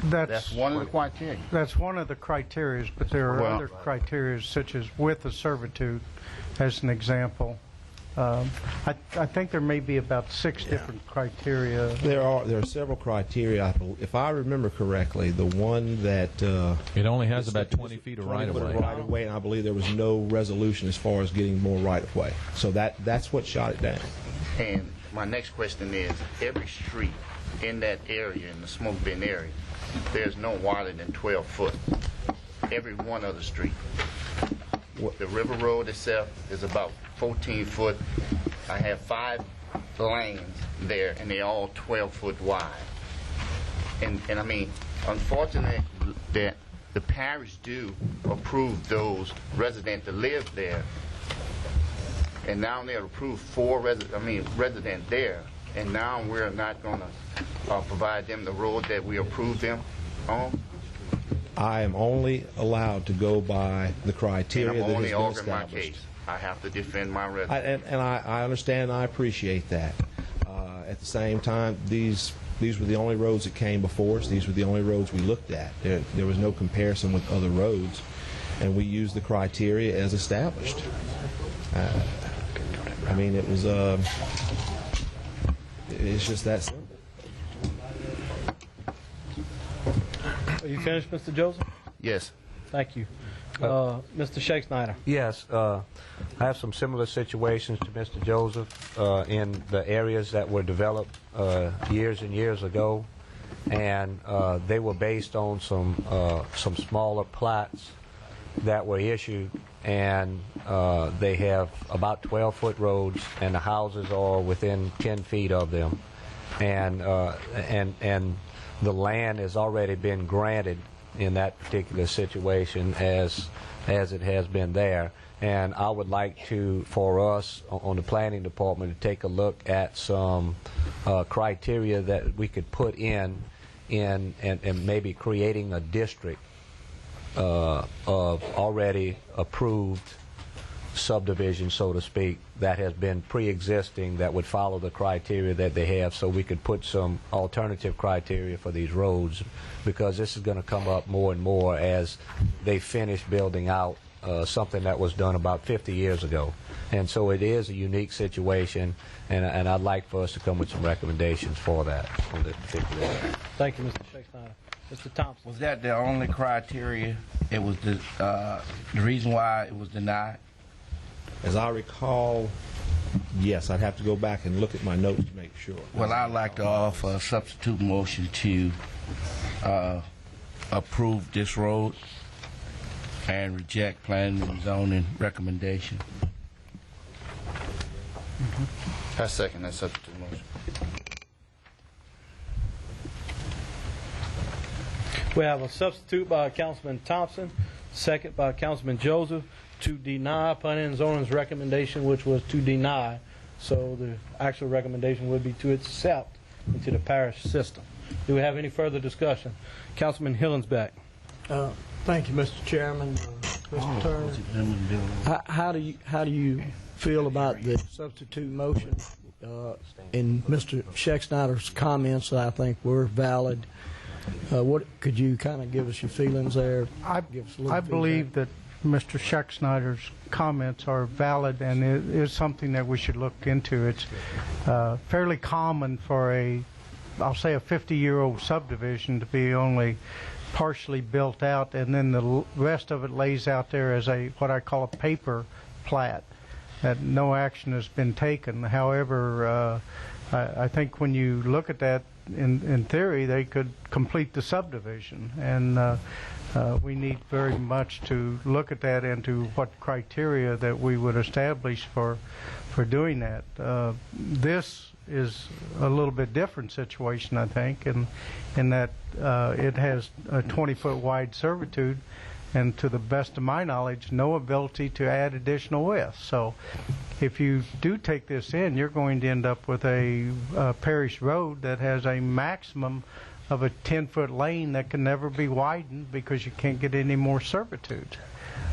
That's one of the criteria. That's one of the criteria, but there are other criteria such as width of servitude, as an example. I think there may be about 6 different criteria. There are several criteria. If I remember correctly, the one that it only has about 20 feet of right-of-way. Right-of-way, and I believe there was no resolution as far as getting more right-of-way. So that's what shot it down. And my next question is, every street in that area, in the smoke bin area, there's no wider than 12 foot. Every one of the street. The River Road itself is about 14 foot. I have 5 lanes there, and they're all 12 foot wide. And I mean, unfortunately, that the parish do approve those residents that live there, and now they're approved 4 resident there, and now we're not going to provide them the road that we approved them on. I am only allowed to go by the criteria that has been established. My case. I have to defend my residents. And I understand and I appreciate that. At the same time, these were the only roads that came before us. These were the only roads we looked at. There was no comparison with other roads, and we used the criteria as established. I mean, it's just that simple. Are you finished, Mr. Joseph? Yes. Thank you. Mr. Shakespeare. Yes, I have some similar situations to Mr. Joseph in the areas that were developed years and years ago, and they were based on some smaller plats that were issued, and they have about 12-foot roads, and the houses are within 10 feet of them, and the land has already been granted in that particular situation as it has been there. And I would like for us on the planning department to take a look at some criteria that we could put in and maybe creating a district of already approved subdivision, so to speak, that has been pre-existing that would follow the criteria that they have, so we could put some alternative criteria for these roads, because this is going to come up more and more as they finish building out something that was done about 50 years ago. And so it is a unique situation, and I'd like for us to come with some recommendations for that on this particular area. Thank you, Mr. Shakespeare. Mr. Thompson. Was that the only criteria? It was the reason why it was denied? As I recall, yes, I'd have to go back and look at my notes to make sure. Well, I'd like to offer a substitute motion to approve this road and reject planning and zoning recommendation. I second that substitute motion. We have a substitute by Councilman Thompson, second by Councilman Joseph, to deny planning and zoning's recommendation, which was to deny. So the actual recommendation would be to accept into the parish system. Do we have any further discussion? Councilman Hillensback. Thank you, Mr. Chairman. Mr. Turner, how do you feel about the substitute motion in Mr. Schecksnyder's comments that I think were valid? What could you kind of give us your feelings there? I believe that Mr. Schecksnyder's comments are valid, and it is something that we should look into. It's fairly common for I'll say a 50-year-old subdivision to be only partially built out, and then the rest of it lays out there as what I call a paper plat, that no action has been taken. However, I think when you look at that, in theory, they could complete the subdivision, and we need very much to look at that and to what criteria that we would establish for doing that. This is a little bit different situation, I think, in that it has a 20-foot wide servitude, and to the best of my knowledge, no ability to add additional width. So if you do take this in, you're going to end up with a parish road that has a maximum of a 10-foot lane that can never be widened because you can't get any more servitude.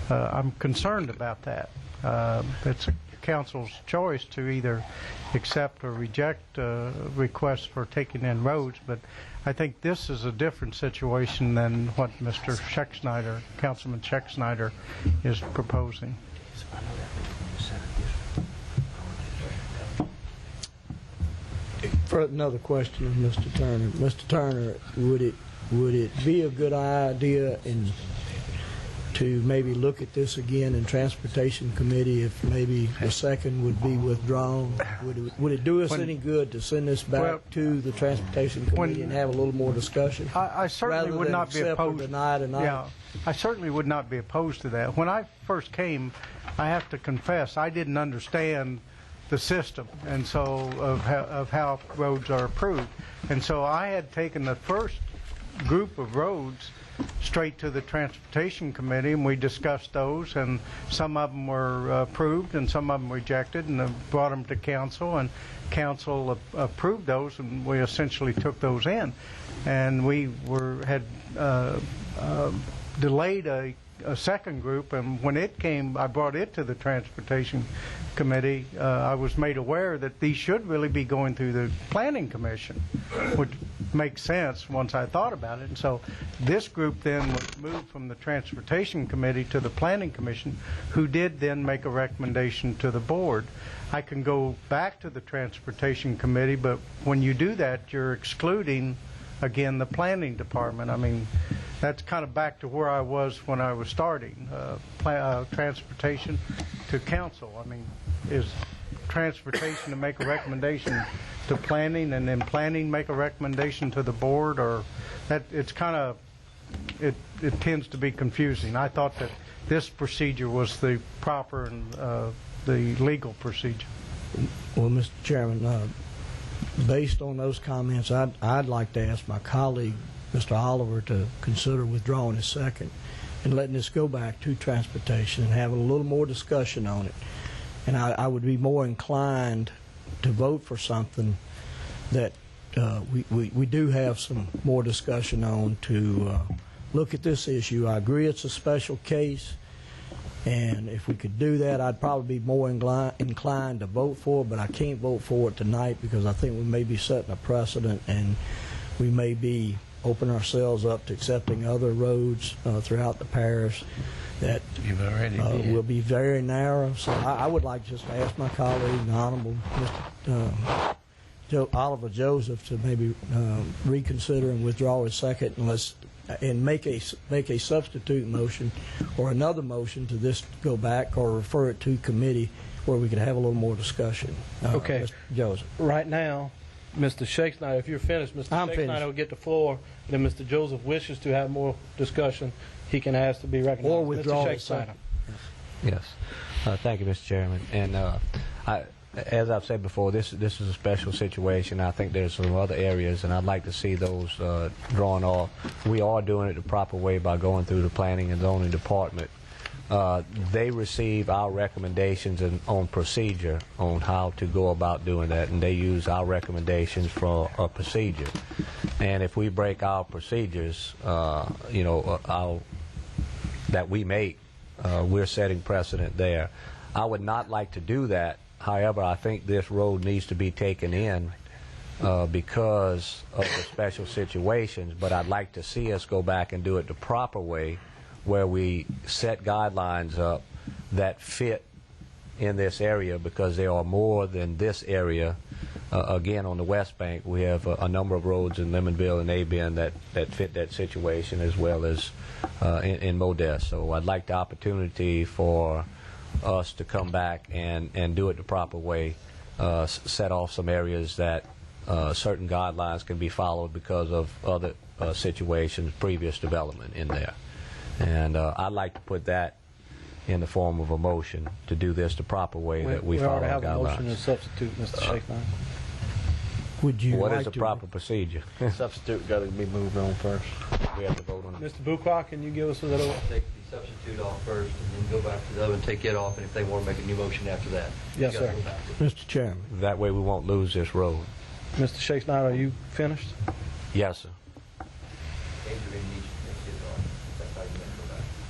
I'm concerned about that. It's a council's choice to either accept or reject requests for taking in roads, but I think this is a different situation than what Mr. Schecksnyder, Councilman Schecksnyder, is proposing. Another question of Mr. Turner. Mr. Turner, would it be a good idea to maybe look at this again in Transportation Committee if maybe the second would be withdrawn? Would it do us any good to send this back to the Transportation Committee and have a little more discussion? I certainly would not be opposed. Yeah, I certainly would not be opposed to that. When I first came, I have to confess, I didn't understand the system and so of how roads are approved. And so I had taken the first group of roads straight to the Transportation Committee, and we discussed those, and some of them were approved and some of them rejected, and brought them to council, and council approved those, and we essentially took those in. And we had delayed a second group, and when it came, I brought it to the Transportation Committee. I was made aware that these should really be going through the Planning Commission, which makes sense once I thought about it. And so this group then was moved from the Transportation Committee to the Planning Commission, who did then make a recommendation to the board. I can go back to the Transportation Committee, but when you do that, you're excluding, again, the Planning Department. I mean, that's kind of back to where I was when I was starting, transportation to council. I mean, is transportation to make a recommendation to planning, and then planning make a recommendation to the board, or that it's kind of, it tends to be confusing. I thought that this procedure was the proper and the legal procedure. Well, Mr. Chairman, based on those comments, I'd like to ask my colleague, Mr. Oliver, to consider withdrawing his second and letting this go back to transportation and having a little more discussion on it. And I would be more inclined to vote for something that we do have some more discussion on, to look at this issue. I agree it's a special case, and if we could do that, I'd probably be more inclined to vote for it, but I can't vote for it tonight because I think we may be setting a precedent, and we may be opening ourselves up to accepting other roads throughout the parish that will be very narrow. So I would like just to ask my colleague, the Honorable Mr. Oliver Joseph, to maybe reconsider and withdraw his second, and make a substitute motion or another motion to this go back, or refer it to committee where we could have a little more discussion. Okay. Mr. Joseph. Right now, Mr. Shakespeare, if you're finished, Mr. Shakespeare will get the floor. And then Mr. Joseph wishes to have more discussion, he can ask to be recognized. Or withdraw Mr. his second. Yes. Thank you, Mr. Chairman. And as I've said before, this is a special situation. I think there's some other areas, and I'd like to see those drawn off. We are doing it the proper way by going through the Planning and Zoning Department. They receive our recommendations on procedure on how to go about doing that, and they use our recommendations for a procedure. And if we break our procedures, that we make, we're setting precedent there. I would not like to do that. However, I think this road needs to be taken in because of the special situations, but I'd like to see us go back and do it the proper way, where we set guidelines up that fit in this area, because there are more than this area. Again, on the West Bank, we have a number of roads in Lemonville and A-Bend that fit that situation, as well as in Modest. So I'd like the opportunity for us to come back and do it the proper way, set off some areas that certain guidelines can be followed because of other situations, previous development in there. And I'd like to put that in the form of a motion to do this the proper way that we follow already have guidelines. a motion to substitute, Mr. Shakespeare. What is the proper procedure? Substitute got to be moved on first. We have to vote on it. Mr. Bucroft, can you give us a little? Take the substitute off first, and then go back to the other and take it off, and if they want to make a new motion after that. Yes, sir. Mr. Chairman. That way we won't lose this road. Mr. Shakespeare, are you finished? Yes, sir.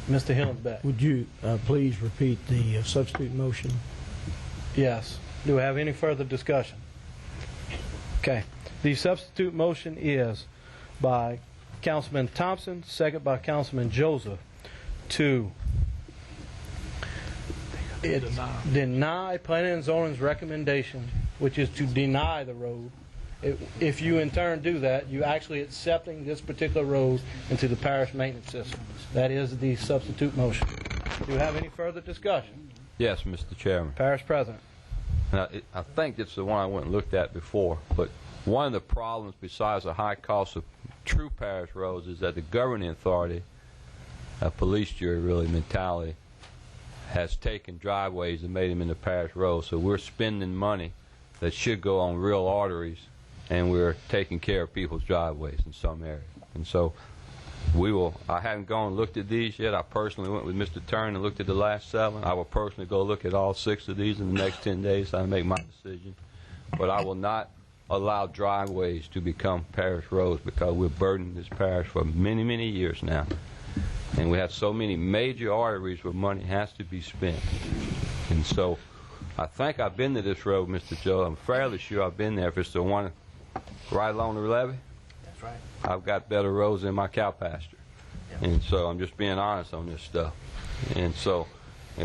Mr. Hillenbeck. Would you please repeat the substitute motion? Yes. Do we have any further discussion? Okay. The substitute motion is by Councilman Thompson, second by Councilman Joseph, to deny Planning and Zoning's recommendation, which is to deny the road, If you in turn do that, you actually accepting this particular road into the parish maintenance system. That is the substitute motion. Do you have any further discussion? Yes, Mr. Chairman. Parish President. Now, I think it's the one I went and looked at before, but one of the problems besides the high cost of true parish roads is that the governing authority, a police jury really mentality, has taken driveways and made them into parish roads. So we're spending money that should go on real arteries, and we're taking care of people's driveways in some areas. And so I haven't gone and looked at these yet. I personally went with Mr. Turner and looked at the last 7. I will personally go look at all 6 of these in the next 10 days so I make my decision. But I will not allow driveways to become parish roads because we're burdening this parish for many, many years now. And we have so many major arteries where money has to be spent. And so I think I've been to this road, Mr. Joe. I'm fairly sure I've been there. If it's the one right along the levee, That's right. I've got better roads than my cow pasture. And so I'm just being honest on this stuff. And so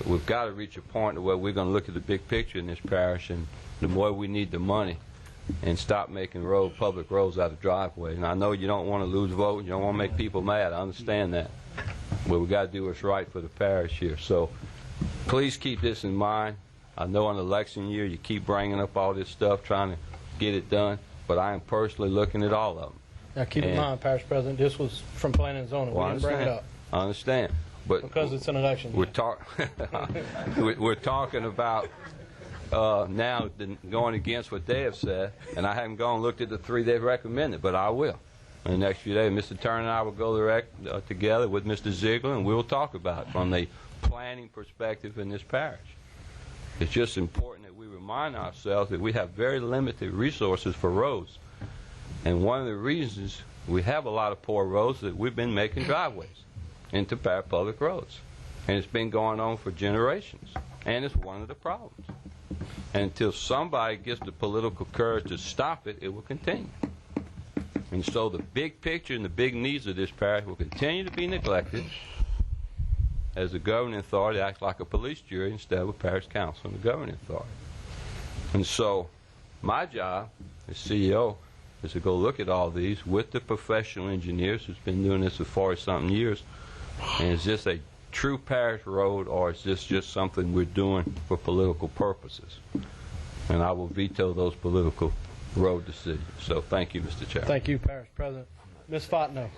we've got to reach a point where we're going to look at the big picture in this parish, and the more we need the money, and stop making public roads out of driveways. And I know you don't want to lose votes. You don't want to make people mad. I understand that. But we've got to do what's right for the parish here. So please keep this in mind. I know in election year you keep bringing up all this stuff, trying to get it done, but I am personally looking at all of them. Now keep in mind, Parish President, this was from Planning and Zoning. Well, We didn't bring it up. I understand. But because it's an election year. We're talking about now going against what they have said, and I haven't gone and looked at the 3 they've recommended, but I will. In the next few days, Mr. Turner and I will go together with Mr. Ziegler, and we will talk about it from the planning perspective in this parish. It's just important that we remind ourselves that we have very limited resources for roads. And one of the reasons we have a lot of poor roads is that we've been making driveways into public roads. And it's been going on for generations. And it's one of the problems. And until somebody gets the political courage to stop it, it will continue. And so the big picture and the big needs of this parish will continue to be neglected as the governing authority acts like a police jury instead of a parish council and the governing authority. And so my job as CEO is to go look at all these with the professional engineers who's been doing this for 40-something years. And is this a true parish road, or is this just something we're doing for political purposes? And I will veto those political road decisions. So thank you, Mr. Chairman. Thank you, Parish President. Ms. Fontenot.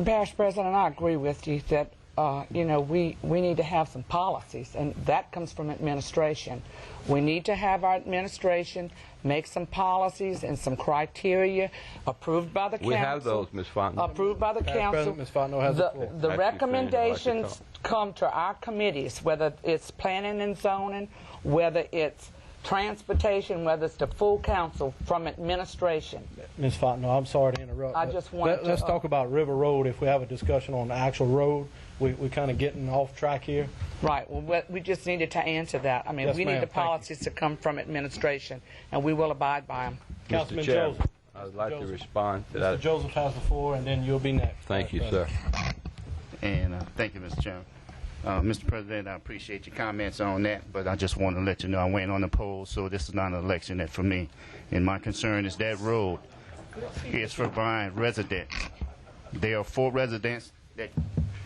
Parish President, I agree with you that we need to have some policies, and that comes from administration. We need to have our administration make some policies and some criteria approved by the council. We have those, Ms. Fontenot. Approved by the council. Ms. Fontenot has the floor. The recommendations come to our committees, whether it's planning and zoning, whether it's transportation, whether it's the full council, from administration. Ms. Fontenot, I'm sorry to interrupt. I just wanted let's talk about River Road. If we have a discussion on the actual road, we kind of getting off track here. Right. Well, we just needed to answer that. I mean, Yes, we need ma'am. the policies to come from administration, and we will abide by them. Councilman Mr. Chairman, Joseph. I would like to respond to Mr. that. Joseph has the floor, and then you'll be next. Thank you, sir. And thank you, Mr. Chairman. Mr. President, I appreciate your comments on that, but I just want to let you know I went on the poll, so this is not an election net for me. And my concern is that road is for Bryan residents. There are 4 residents that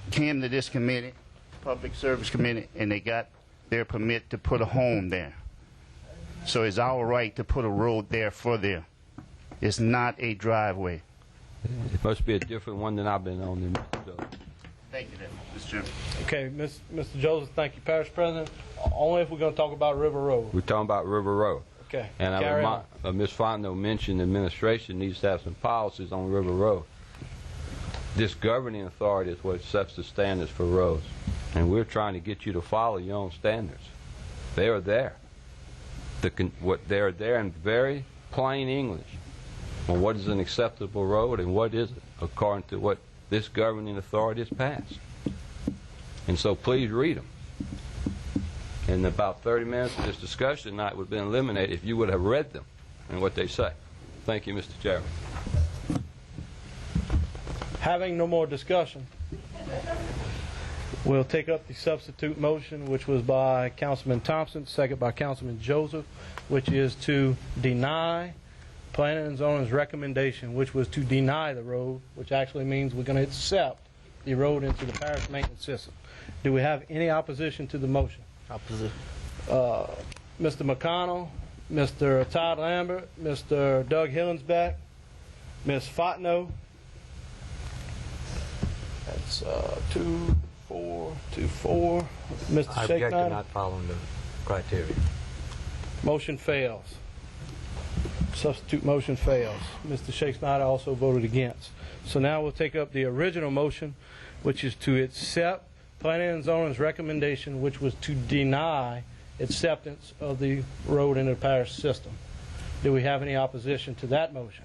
came to this committee, Public Service Committee, and they got their permit to put a home there. So it's our right to put a road there for them. It's not a driveway. It must be a different one than I've been on. Then, so. Thank you, Mr. Chairman. Okay, Mr. Joseph, thank you, Parish President. Only if we're going to talk about River Road. We're talking about River Road. Okay, And carry I Ms. Fontenot mentioned the administration needs to have some policies on River Road. This governing authority is what sets the standards for roads. And we're trying to get you to follow your own standards. They are there. They are there in very plain English on what is an acceptable road and what isn't, according to what this governing authority has passed. And so please read them. In about 30 minutes of this discussion tonight would have been eliminated if you would have read them and what they say. Thank you, Mr. Chairman. Having no more discussion, we'll take up the substitute motion, which was by Councilman Thompson, second by Councilman Joseph, which is to deny planning and zoning's recommendation, which was to deny the road, which actually means we're going to accept the road into the parish maintenance system. Do we have any opposition to the motion? Opposition. Mr. McConnell, Mr. Todd Lambert, Mr. Doug Hillensback, Ms. Fontenot. That's 2, 4, 2, 4. Mr. I object to Shakenada. not following the criteria. Motion fails. Substitute motion fails. Mr. Shakenada also voted against. So now we'll take up the original motion, which is to accept planning and zoning's recommendation, which was to deny acceptance of the road into the parish system. Do we have any opposition to that motion?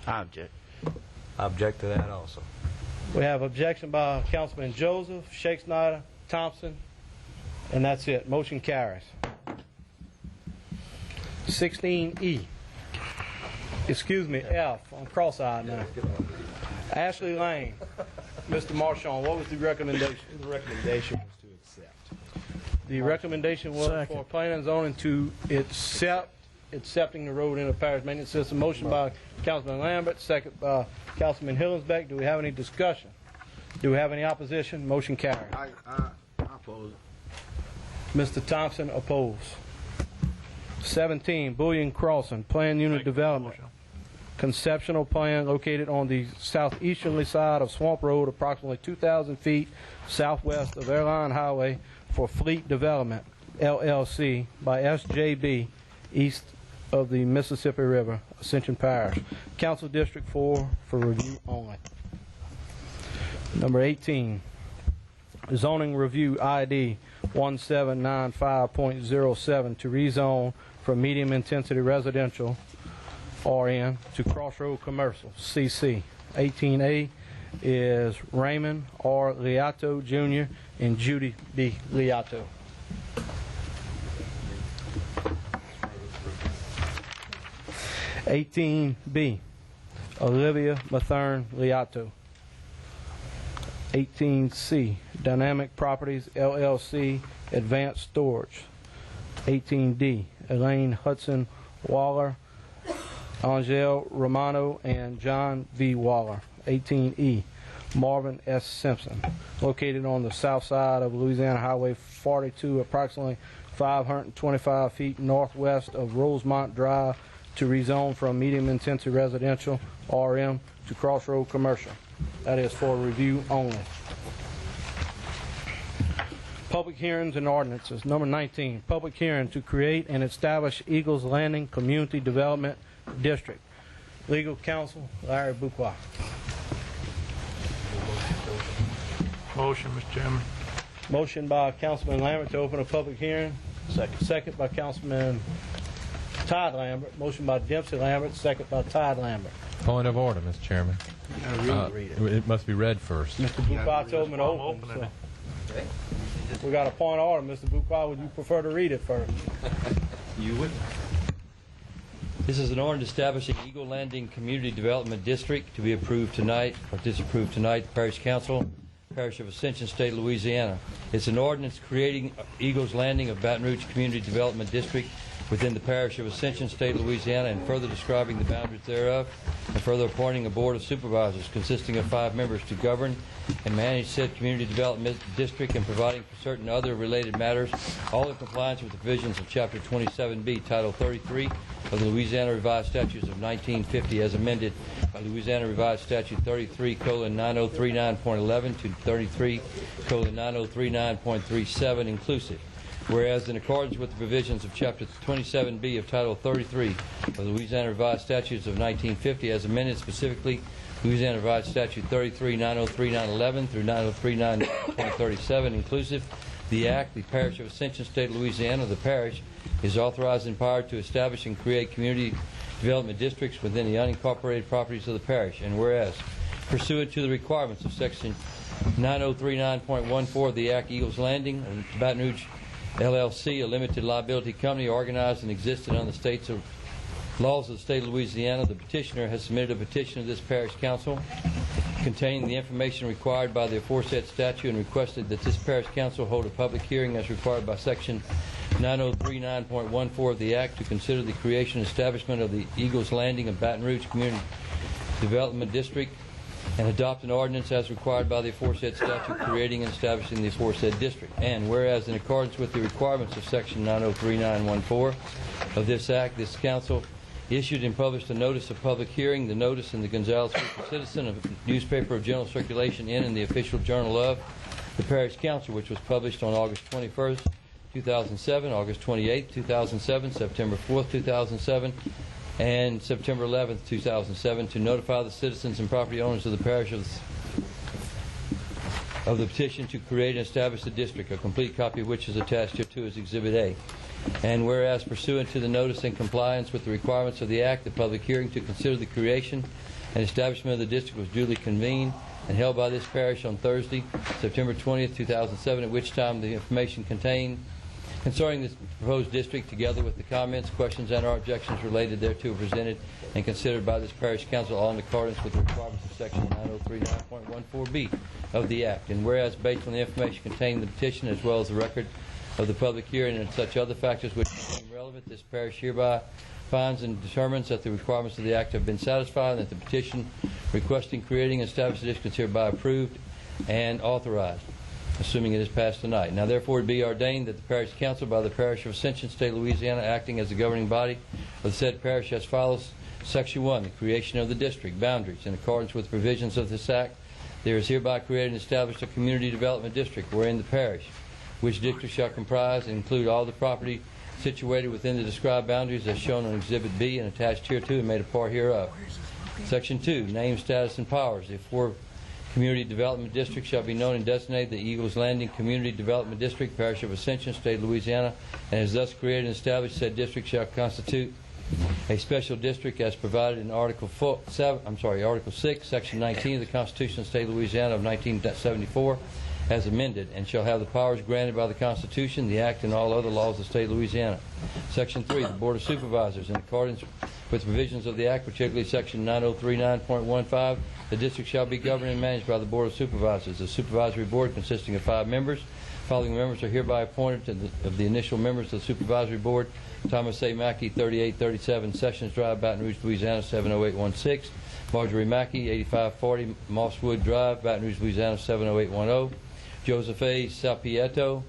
I object. I object to that also. We have objection by Councilman Joseph, Shakenada, Thompson, and that's it. Motion carries. 16E. Excuse me, F. I'm cross-eyed now. Ashley Lane. Mr. Marchand, what was the recommendation? The recommendation was to accept. The recommendation was for planning and zoning to accepting the road in the parish maintenance system. Motion by Councilman Lambert, second by Councilman Hillensback. Do we have any discussion? Do we have any opposition? Motion carries. I oppose it. Mr. Thompson opposed. 17, Bullion Crossing, Plan Unit Development. Conceptual plan located on the southeasterly side of Swamp Road, approximately 2,000 feet southwest of Airline Highway for Fleet Development, LLC, by SJB, east of the Mississippi River, Ascension Parish. Council District 4 for review only. Number 18, Zoning Review ID 1795.07 to rezone from medium intensity residential RN to Crossroad Commercial CC. 18A is Raymond R. Liato Jr. and Judy B. Liato. (18B) Olivia Mathern Liato. 18C Dynamic Properties LLC Advanced Storage. 18D Elaine Hudson Waller, Angel Romano, and John V. Waller. 18E Marvin S. Simpson, located on the south side of Louisiana Highway 42, approximately 525 feet northwest of Rosemont Drive, to rezone from medium intensity residential RM to Crossroad Commercial. That is for review only. Public hearings and ordinances. Number 19, public hearing to create and establish Eagles Landing Community Development District. Legal counsel, Larry Buqua. Motion, Mr. Chairman. Motion by Councilman Lambert to open a public hearing. Second by Councilman Todd Lambert. Motion by Dempsey Lambert. Second by Todd Lambert. Point of order, Mr. Chairman. It must be read first. Mr. Buqua told me to open. So. We got a point of order. Mr. Buqua, would you prefer to read it first? You would. This is an ordinance establishing Eagle Landing Community Development District to be approved tonight, or disapproved tonight, Parish Council, Parish of Ascension, State of Louisiana. It's an ordinance creating Eagles Landing of Baton Rouge Community Development District within the Parish of Ascension, State of Louisiana, and further describing the boundaries thereof, and further appointing a Board of Supervisors consisting of 5 members to govern and manage said community development district, and providing for certain other related matters, all in compliance with the provisions of Chapter 27B, Title 33 of the Louisiana Revised Statutes of 1950, as amended by Louisiana Revised Statute 33:9039.11 to 33:9039.37 inclusive. Whereas in accordance with the provisions of Chapter 27B of Title 33 of the Louisiana Revised Statutes of 1950, as amended, specifically Louisiana Revised Statute 33:9039.11 through 9039.37 inclusive, the Act, the Parish of Ascension, State of Louisiana, the Parish, is authorized and empowered to establish and create community development districts within the unincorporated properties of the Parish. And whereas, pursuant to the requirements of Section 9039.14 of the Act, Eagles Landing and Baton Rouge LLC, a limited liability company organized and existed on the states of laws of the state of Louisiana, the petitioner has submitted a petition to this parish council containing the information required by the aforesaid statute, and requested that this parish council hold a public hearing as required by Section 9039.14 of the Act to consider the creation and establishment of the Eagles Landing and Baton Rouge Community Development District and adopt an ordinance as required by the aforesaid statute creating and establishing the aforesaid district. And whereas in accordance with the requirements of Section 903914 of this Act, this Council issued and published a notice of public hearing, the notice in the Gonzales Citizen, a newspaper of general circulation in and the official journal of the Parish Council, which was published on August 21st, 2007, August 28th, 2007, September 4th, 2007, and September 11th, 2007, to notify the citizens and property owners of the parish of the petition to create and establish the district, a complete copy of which is attached hereto as Exhibit A. And whereas pursuant to the notice in compliance with the requirements of the Act, the public hearing to consider the creation and establishment of the district was duly convened and held by this parish on Thursday, September 20th, 2007, at which time the information contained concerning this proposed district, together with the comments, questions, and/or objections related thereto, are presented and considered by this Parish Council, all in accordance with the requirements of Section 9039.14b of the Act. And whereas, based on the information contained in the petition, as well as the record of the public hearing and such other factors which become relevant, this parish hereby finds and determines that the requirements of the Act have been satisfied and that the petition requesting creating and establishing the district is hereby approved and authorized, assuming it is passed tonight. Now therefore it be ordained that the Parish Council by the Parish of Ascension, State of Louisiana, acting as the governing body of the said parish as follows. Section 1, the creation of the district boundaries. In accordance with provisions of this Act, there is hereby created and established a community development district wherein the parish, which district shall comprise and include all the property situated within the described boundaries as shown on Exhibit B and attached hereto and made a part hereof. Section 2, name, status, and powers. The four Community Development District shall be known and designated the Eagles Landing Community Development District, Parish of Ascension, State of Louisiana, and is thus created and established. Said district shall constitute a special district as provided in Article 6, Section 19 of the Constitution of the State of Louisiana of 1974, as amended, and shall have the powers granted by the Constitution, the Act, and all other laws of the State of Louisiana. Section 3, the Board of Supervisors, in accordance with provisions of the Act, particularly Section 9039.15, the district shall be governed and managed by the Board of Supervisors. The Supervisory Board, consisting of 5 members, following members are hereby appointed of the initial members of the Supervisory Board: Thomas A. Mackey, 3837 Sessions Drive, Baton Rouge, Louisiana, 70816. Marjorie Mackey, 8540 Mosswood Drive, Baton Rouge, Louisiana, 70810. Joseph A. Salpietro,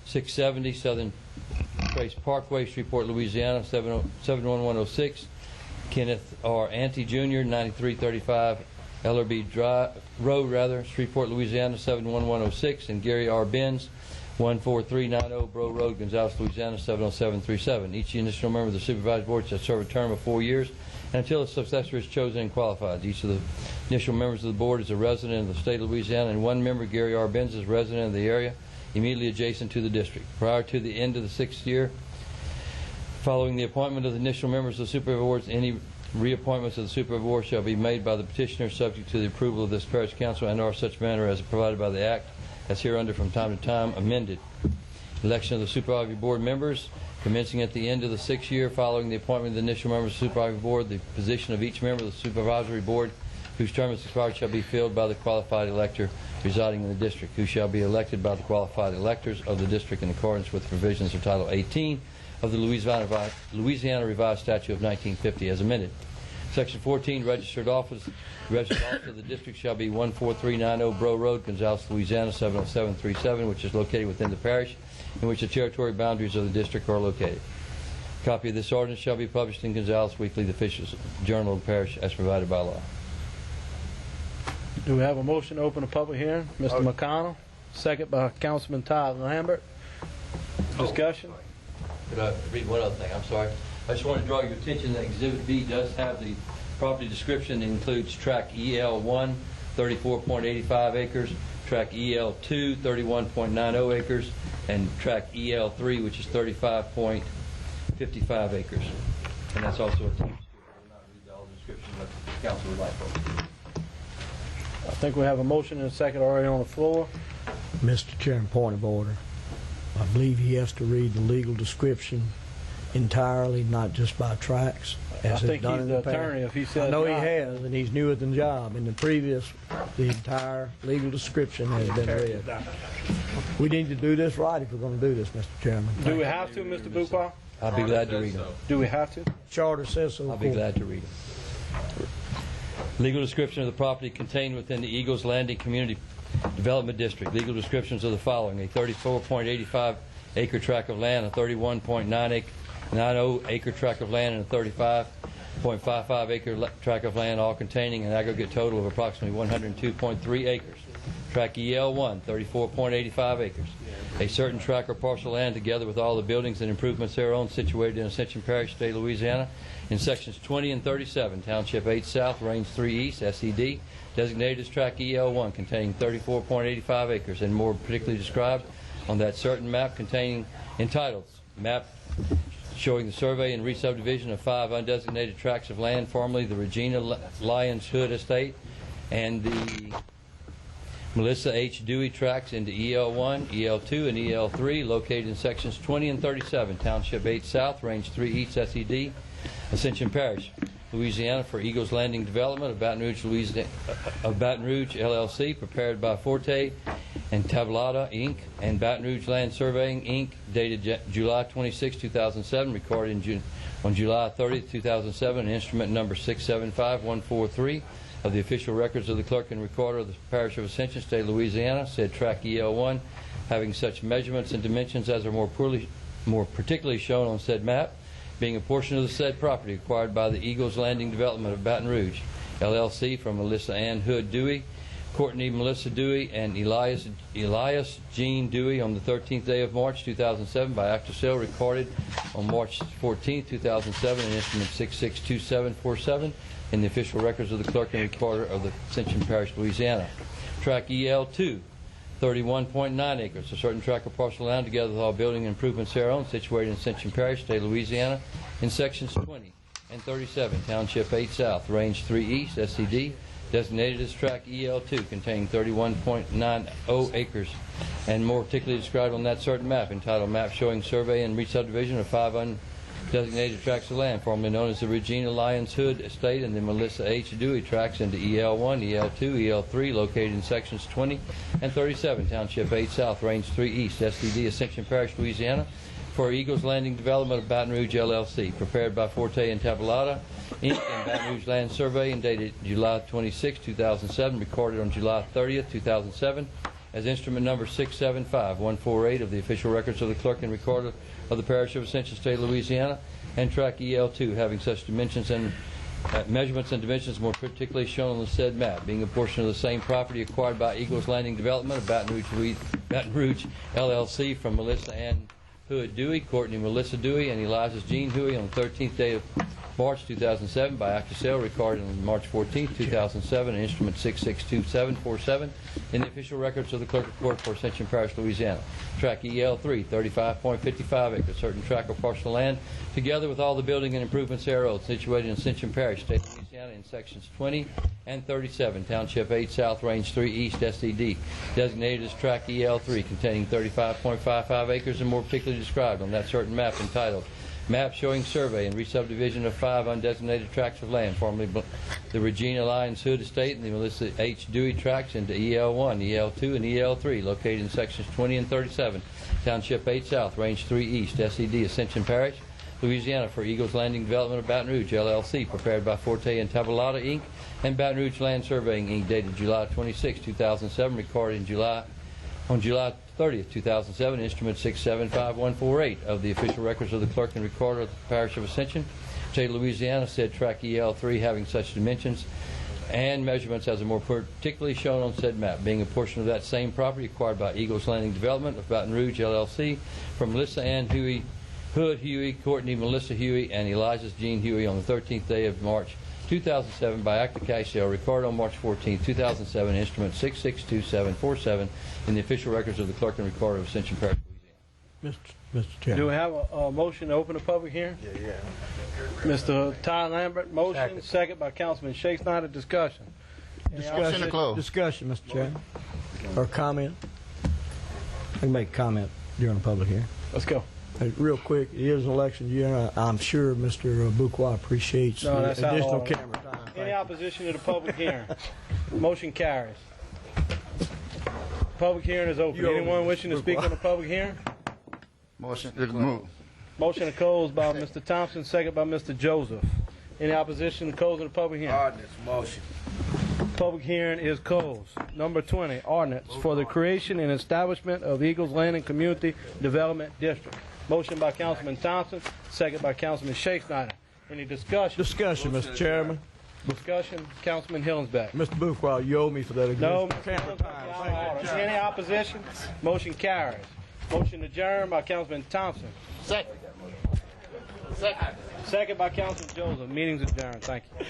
670 Southern Trace Parkway, Shreveport, Louisiana, 71106. Kenneth R. Ante Jr., 9335 Ellerby Road, Shreveport, Louisiana, 71106. And Gary R. Benz, 14390 Bro Road, Gonzales, Louisiana, 70737. Each initial member of the Supervisory Board shall serve a term of 4 years until a successor is chosen and qualified. Each of the initial members of the Board is a resident of the State of Louisiana, and one member, Gary R. Benz, is a resident of the area immediately adjacent to the district. Prior to the end of the 6th year following the appointment of the initial members of the Supervisory Board, any reappointments of the Supervisory Board shall be made by the petitioner subject to the approval of this Parish Council and/or such manner as provided by the Act, as hereunder from time to time amended. Election of the Supervisory Board members. Commencing at the end of the 6th year following the appointment of the initial members of the Supervisory Board, the position of each member of the Supervisory Board whose term is expired shall be filled by the qualified elector residing in the district, who shall be elected by the qualified electors of the district in accordance with provisions of Title 18 of the Louisiana Revised Statute of 1950 as amended. Section 14, registered office. The registered office of the district shall be 14390 Bro Road, Gonzales, Louisiana, 70737, which is located within the parish in which the territory boundaries of the district are located. A copy of this ordinance shall be published in Gonzales Weekly, the official journal of the parish, as provided by law. Do we have a motion to open a public hearing? Mr. McConnell, second by Councilman Todd Lambert. Discussion? Could I read one other thing? I'm sorry. I just want to draw your attention that Exhibit B does have the property description. It includes Tract EL1, 34.85 acres, Tract EL2, 31.90 acres, and Tract EL3, which is 35.55 acres. And that's also a team. I will not read all the description, but the council would like for. I think we have a motion and a second already on the floor. Mr. Chairman, point of order. I believe he has to read the legal description entirely, not just by tracks. I think he's the attorney if he says I know he not. has, and he's new at the job. In the previous, the entire legal description has been read. We need to do this right if we're going to do this, Mr. Chairman. Do we have to, Mr. Buqua? I'll be glad to read them. Do we have to? Charter says so. I'll be glad to read them. Legal description of the property contained within the Eagles Landing Community Development District. Legal descriptions are the following: a 34.85 acre tract of land, a 31.90 acre tract of land, and a 35.55 acre tract of land, all containing an aggregate total of approximately 102.3 acres. Tract EL1, 34.85 acres. A certain tract or parcel of land, together with all the buildings and improvements thereon, situated in Ascension Parish, State of Louisiana, in sections 20 and 37, Township 8 South, Range 3 East, SED, designated as Tract EL1, containing 34.85 acres, and more particularly described on that certain map entitled Map showing the survey and re-subdivision of 5 undesignated tracts of land, formerly the Regina Lyons Hood Estate and the Melissa H. Dewey tracts into EL1, EL2, and EL3, located in sections 20 and 37, Township 8 South, Range 3 East, SED, Ascension Parish, Louisiana, for Eagles Landing Development of Baton Rouge, LLC, prepared by Forte and Tablada, Inc., and Baton Rouge Land Surveying, Inc., dated July 26, 2007, recorded on July 30, 2007, instrument number 675143 of the official records of the clerk and recorder of the Parish of Ascension, State of Louisiana, said Tract EL1, having such measurements and dimensions as are more particularly shown on said map, being a portion of the said property acquired by the Eagles Landing Development of Baton Rouge, LLC, from Melissa Ann Hood Dewey, Courtney Melissa Dewey, and Elias Jean Dewey on the 13th day of March 2007 by act of sale recorded on March 14, 2007 in instrument 662747 in the official records of the clerk and recorder of the Ascension Parish, Louisiana. Tract EL2, 31.9 acres, a certain tract of parcel land, together with all building improvements thereon, situated in Ascension Parish, State of Louisiana, in sections 20 and 37, Township 8 South, Range 3 East, SCD, designated as Tract EL2, containing 31.90 acres, and more particularly described on that certain map, entitled Map Showing Survey and Re-Subdivision of 5 undesignated tracts of land, formerly known as the Regina Lyons Hood Estate and the Melissa H. Dewey tracts, into EL1, EL2, EL3, located in sections 20 and 37, Township 8 South, Range 3 East, SDD, Ascension Parish, Louisiana, for Eagles Landing Development of Baton Rouge, LLC, prepared by Forte and Tablada, Inc., and Baton Rouge Land Survey, and dated July 26, 2007, recorded on July 30, 2007, as instrument number 675148 of the official records of the clerk and recorder of the Parish of Ascension, State of Louisiana, and Tract EL2, having such dimensions and measurements and dimensions more particularly shown on the said map, being a portion of the same property acquired by Eagles Landing Development of Baton Rouge, LLC, from Melissa Ann Hood Dewey, Courtney Melissa Dewey, and Eliza Jean Dewey on the 13th day of March 2007 by act of sale recorded on March 14, 2007, in instrument 662747 in the official records of the clerk of court for Ascension Parish, Louisiana. Tract EL3, 35.55 acres, certain tract or parcel land, together with all the building and improvements thereof, situated in Ascension Parish, State of Louisiana, in sections 20 and 37, Township 8 South, Range 3 East, SDD, designated as Tract EL3, containing 35.55 acres, and more particularly described on that certain map entitled Map Showing Survey and Re-Subdivision of 5 undesignated tracts of land, formerly the Regina Lyons Hood Estate and the Melissa H. Dewey tracts, into EL1, EL2, and EL3, located in sections 20 and 37, Township 8 South, Range 3 East, SED, Ascension Parish, Louisiana, for Eagles Landing Development of Baton Rouge, LLC, prepared by Forte and Tablada, Inc., and Baton Rouge Land Surveying, Inc., dated July 26, 2007, recorded on July 30, 2007, instrument 675148 of the official records of the clerk and recorder of the Parish of Ascension, State of Louisiana, said Tract EL3, having such dimensions and measurements as are more particularly shown on said map, being a portion of that same property acquired by Eagles Landing Development of Baton Rouge, LLC, from Melissa Ann Hood Huey, Courtney Melissa Huey, and Eliza Jean Huey on the 13th day of March 2007 by act of cash sale recorded on March 14, 2007, instrument 662747 in the official records of the clerk and recorder of Ascension Parish, Louisiana. Mr. Chairman. Do we have a motion to open a public hearing? Yeah. Mr. Ty Lambert, motion. Second by Councilman Shea Snyder. Discussion. Discussion, Mr. Chairman. Or comment. I can make a comment during the public hearing. Let's go. Real quick, it is an election year. I'm sure Mr. Buqua appreciates No, the that's out of additional order. camera time. Any opposition to the public hearing? Motion carries. Public hearing is open. Anyone wishing to speak on the public hearing? Motion to move. Motion to close by Mr. Thompson, second by Mr. Joseph. Any opposition to closing the public hearing? Ordinance motion. Public hearing is closed. Number 20, ordinance for the creation and establishment of Eagles Landing Community Development District. Motion by Councilman Thompson, second by Councilman Shakespeare. Any discussion? Discussion, Mr. Chairman. Discussion, Councilman Hillensback. Mr. Buqua, you owe me for that again. No, Mr. Hillensback. Any opposition? Motion carries. Motion adjourned by Councilman Thompson. Second. Second by Councilman Joseph. Meeting's adjourned. Thank you.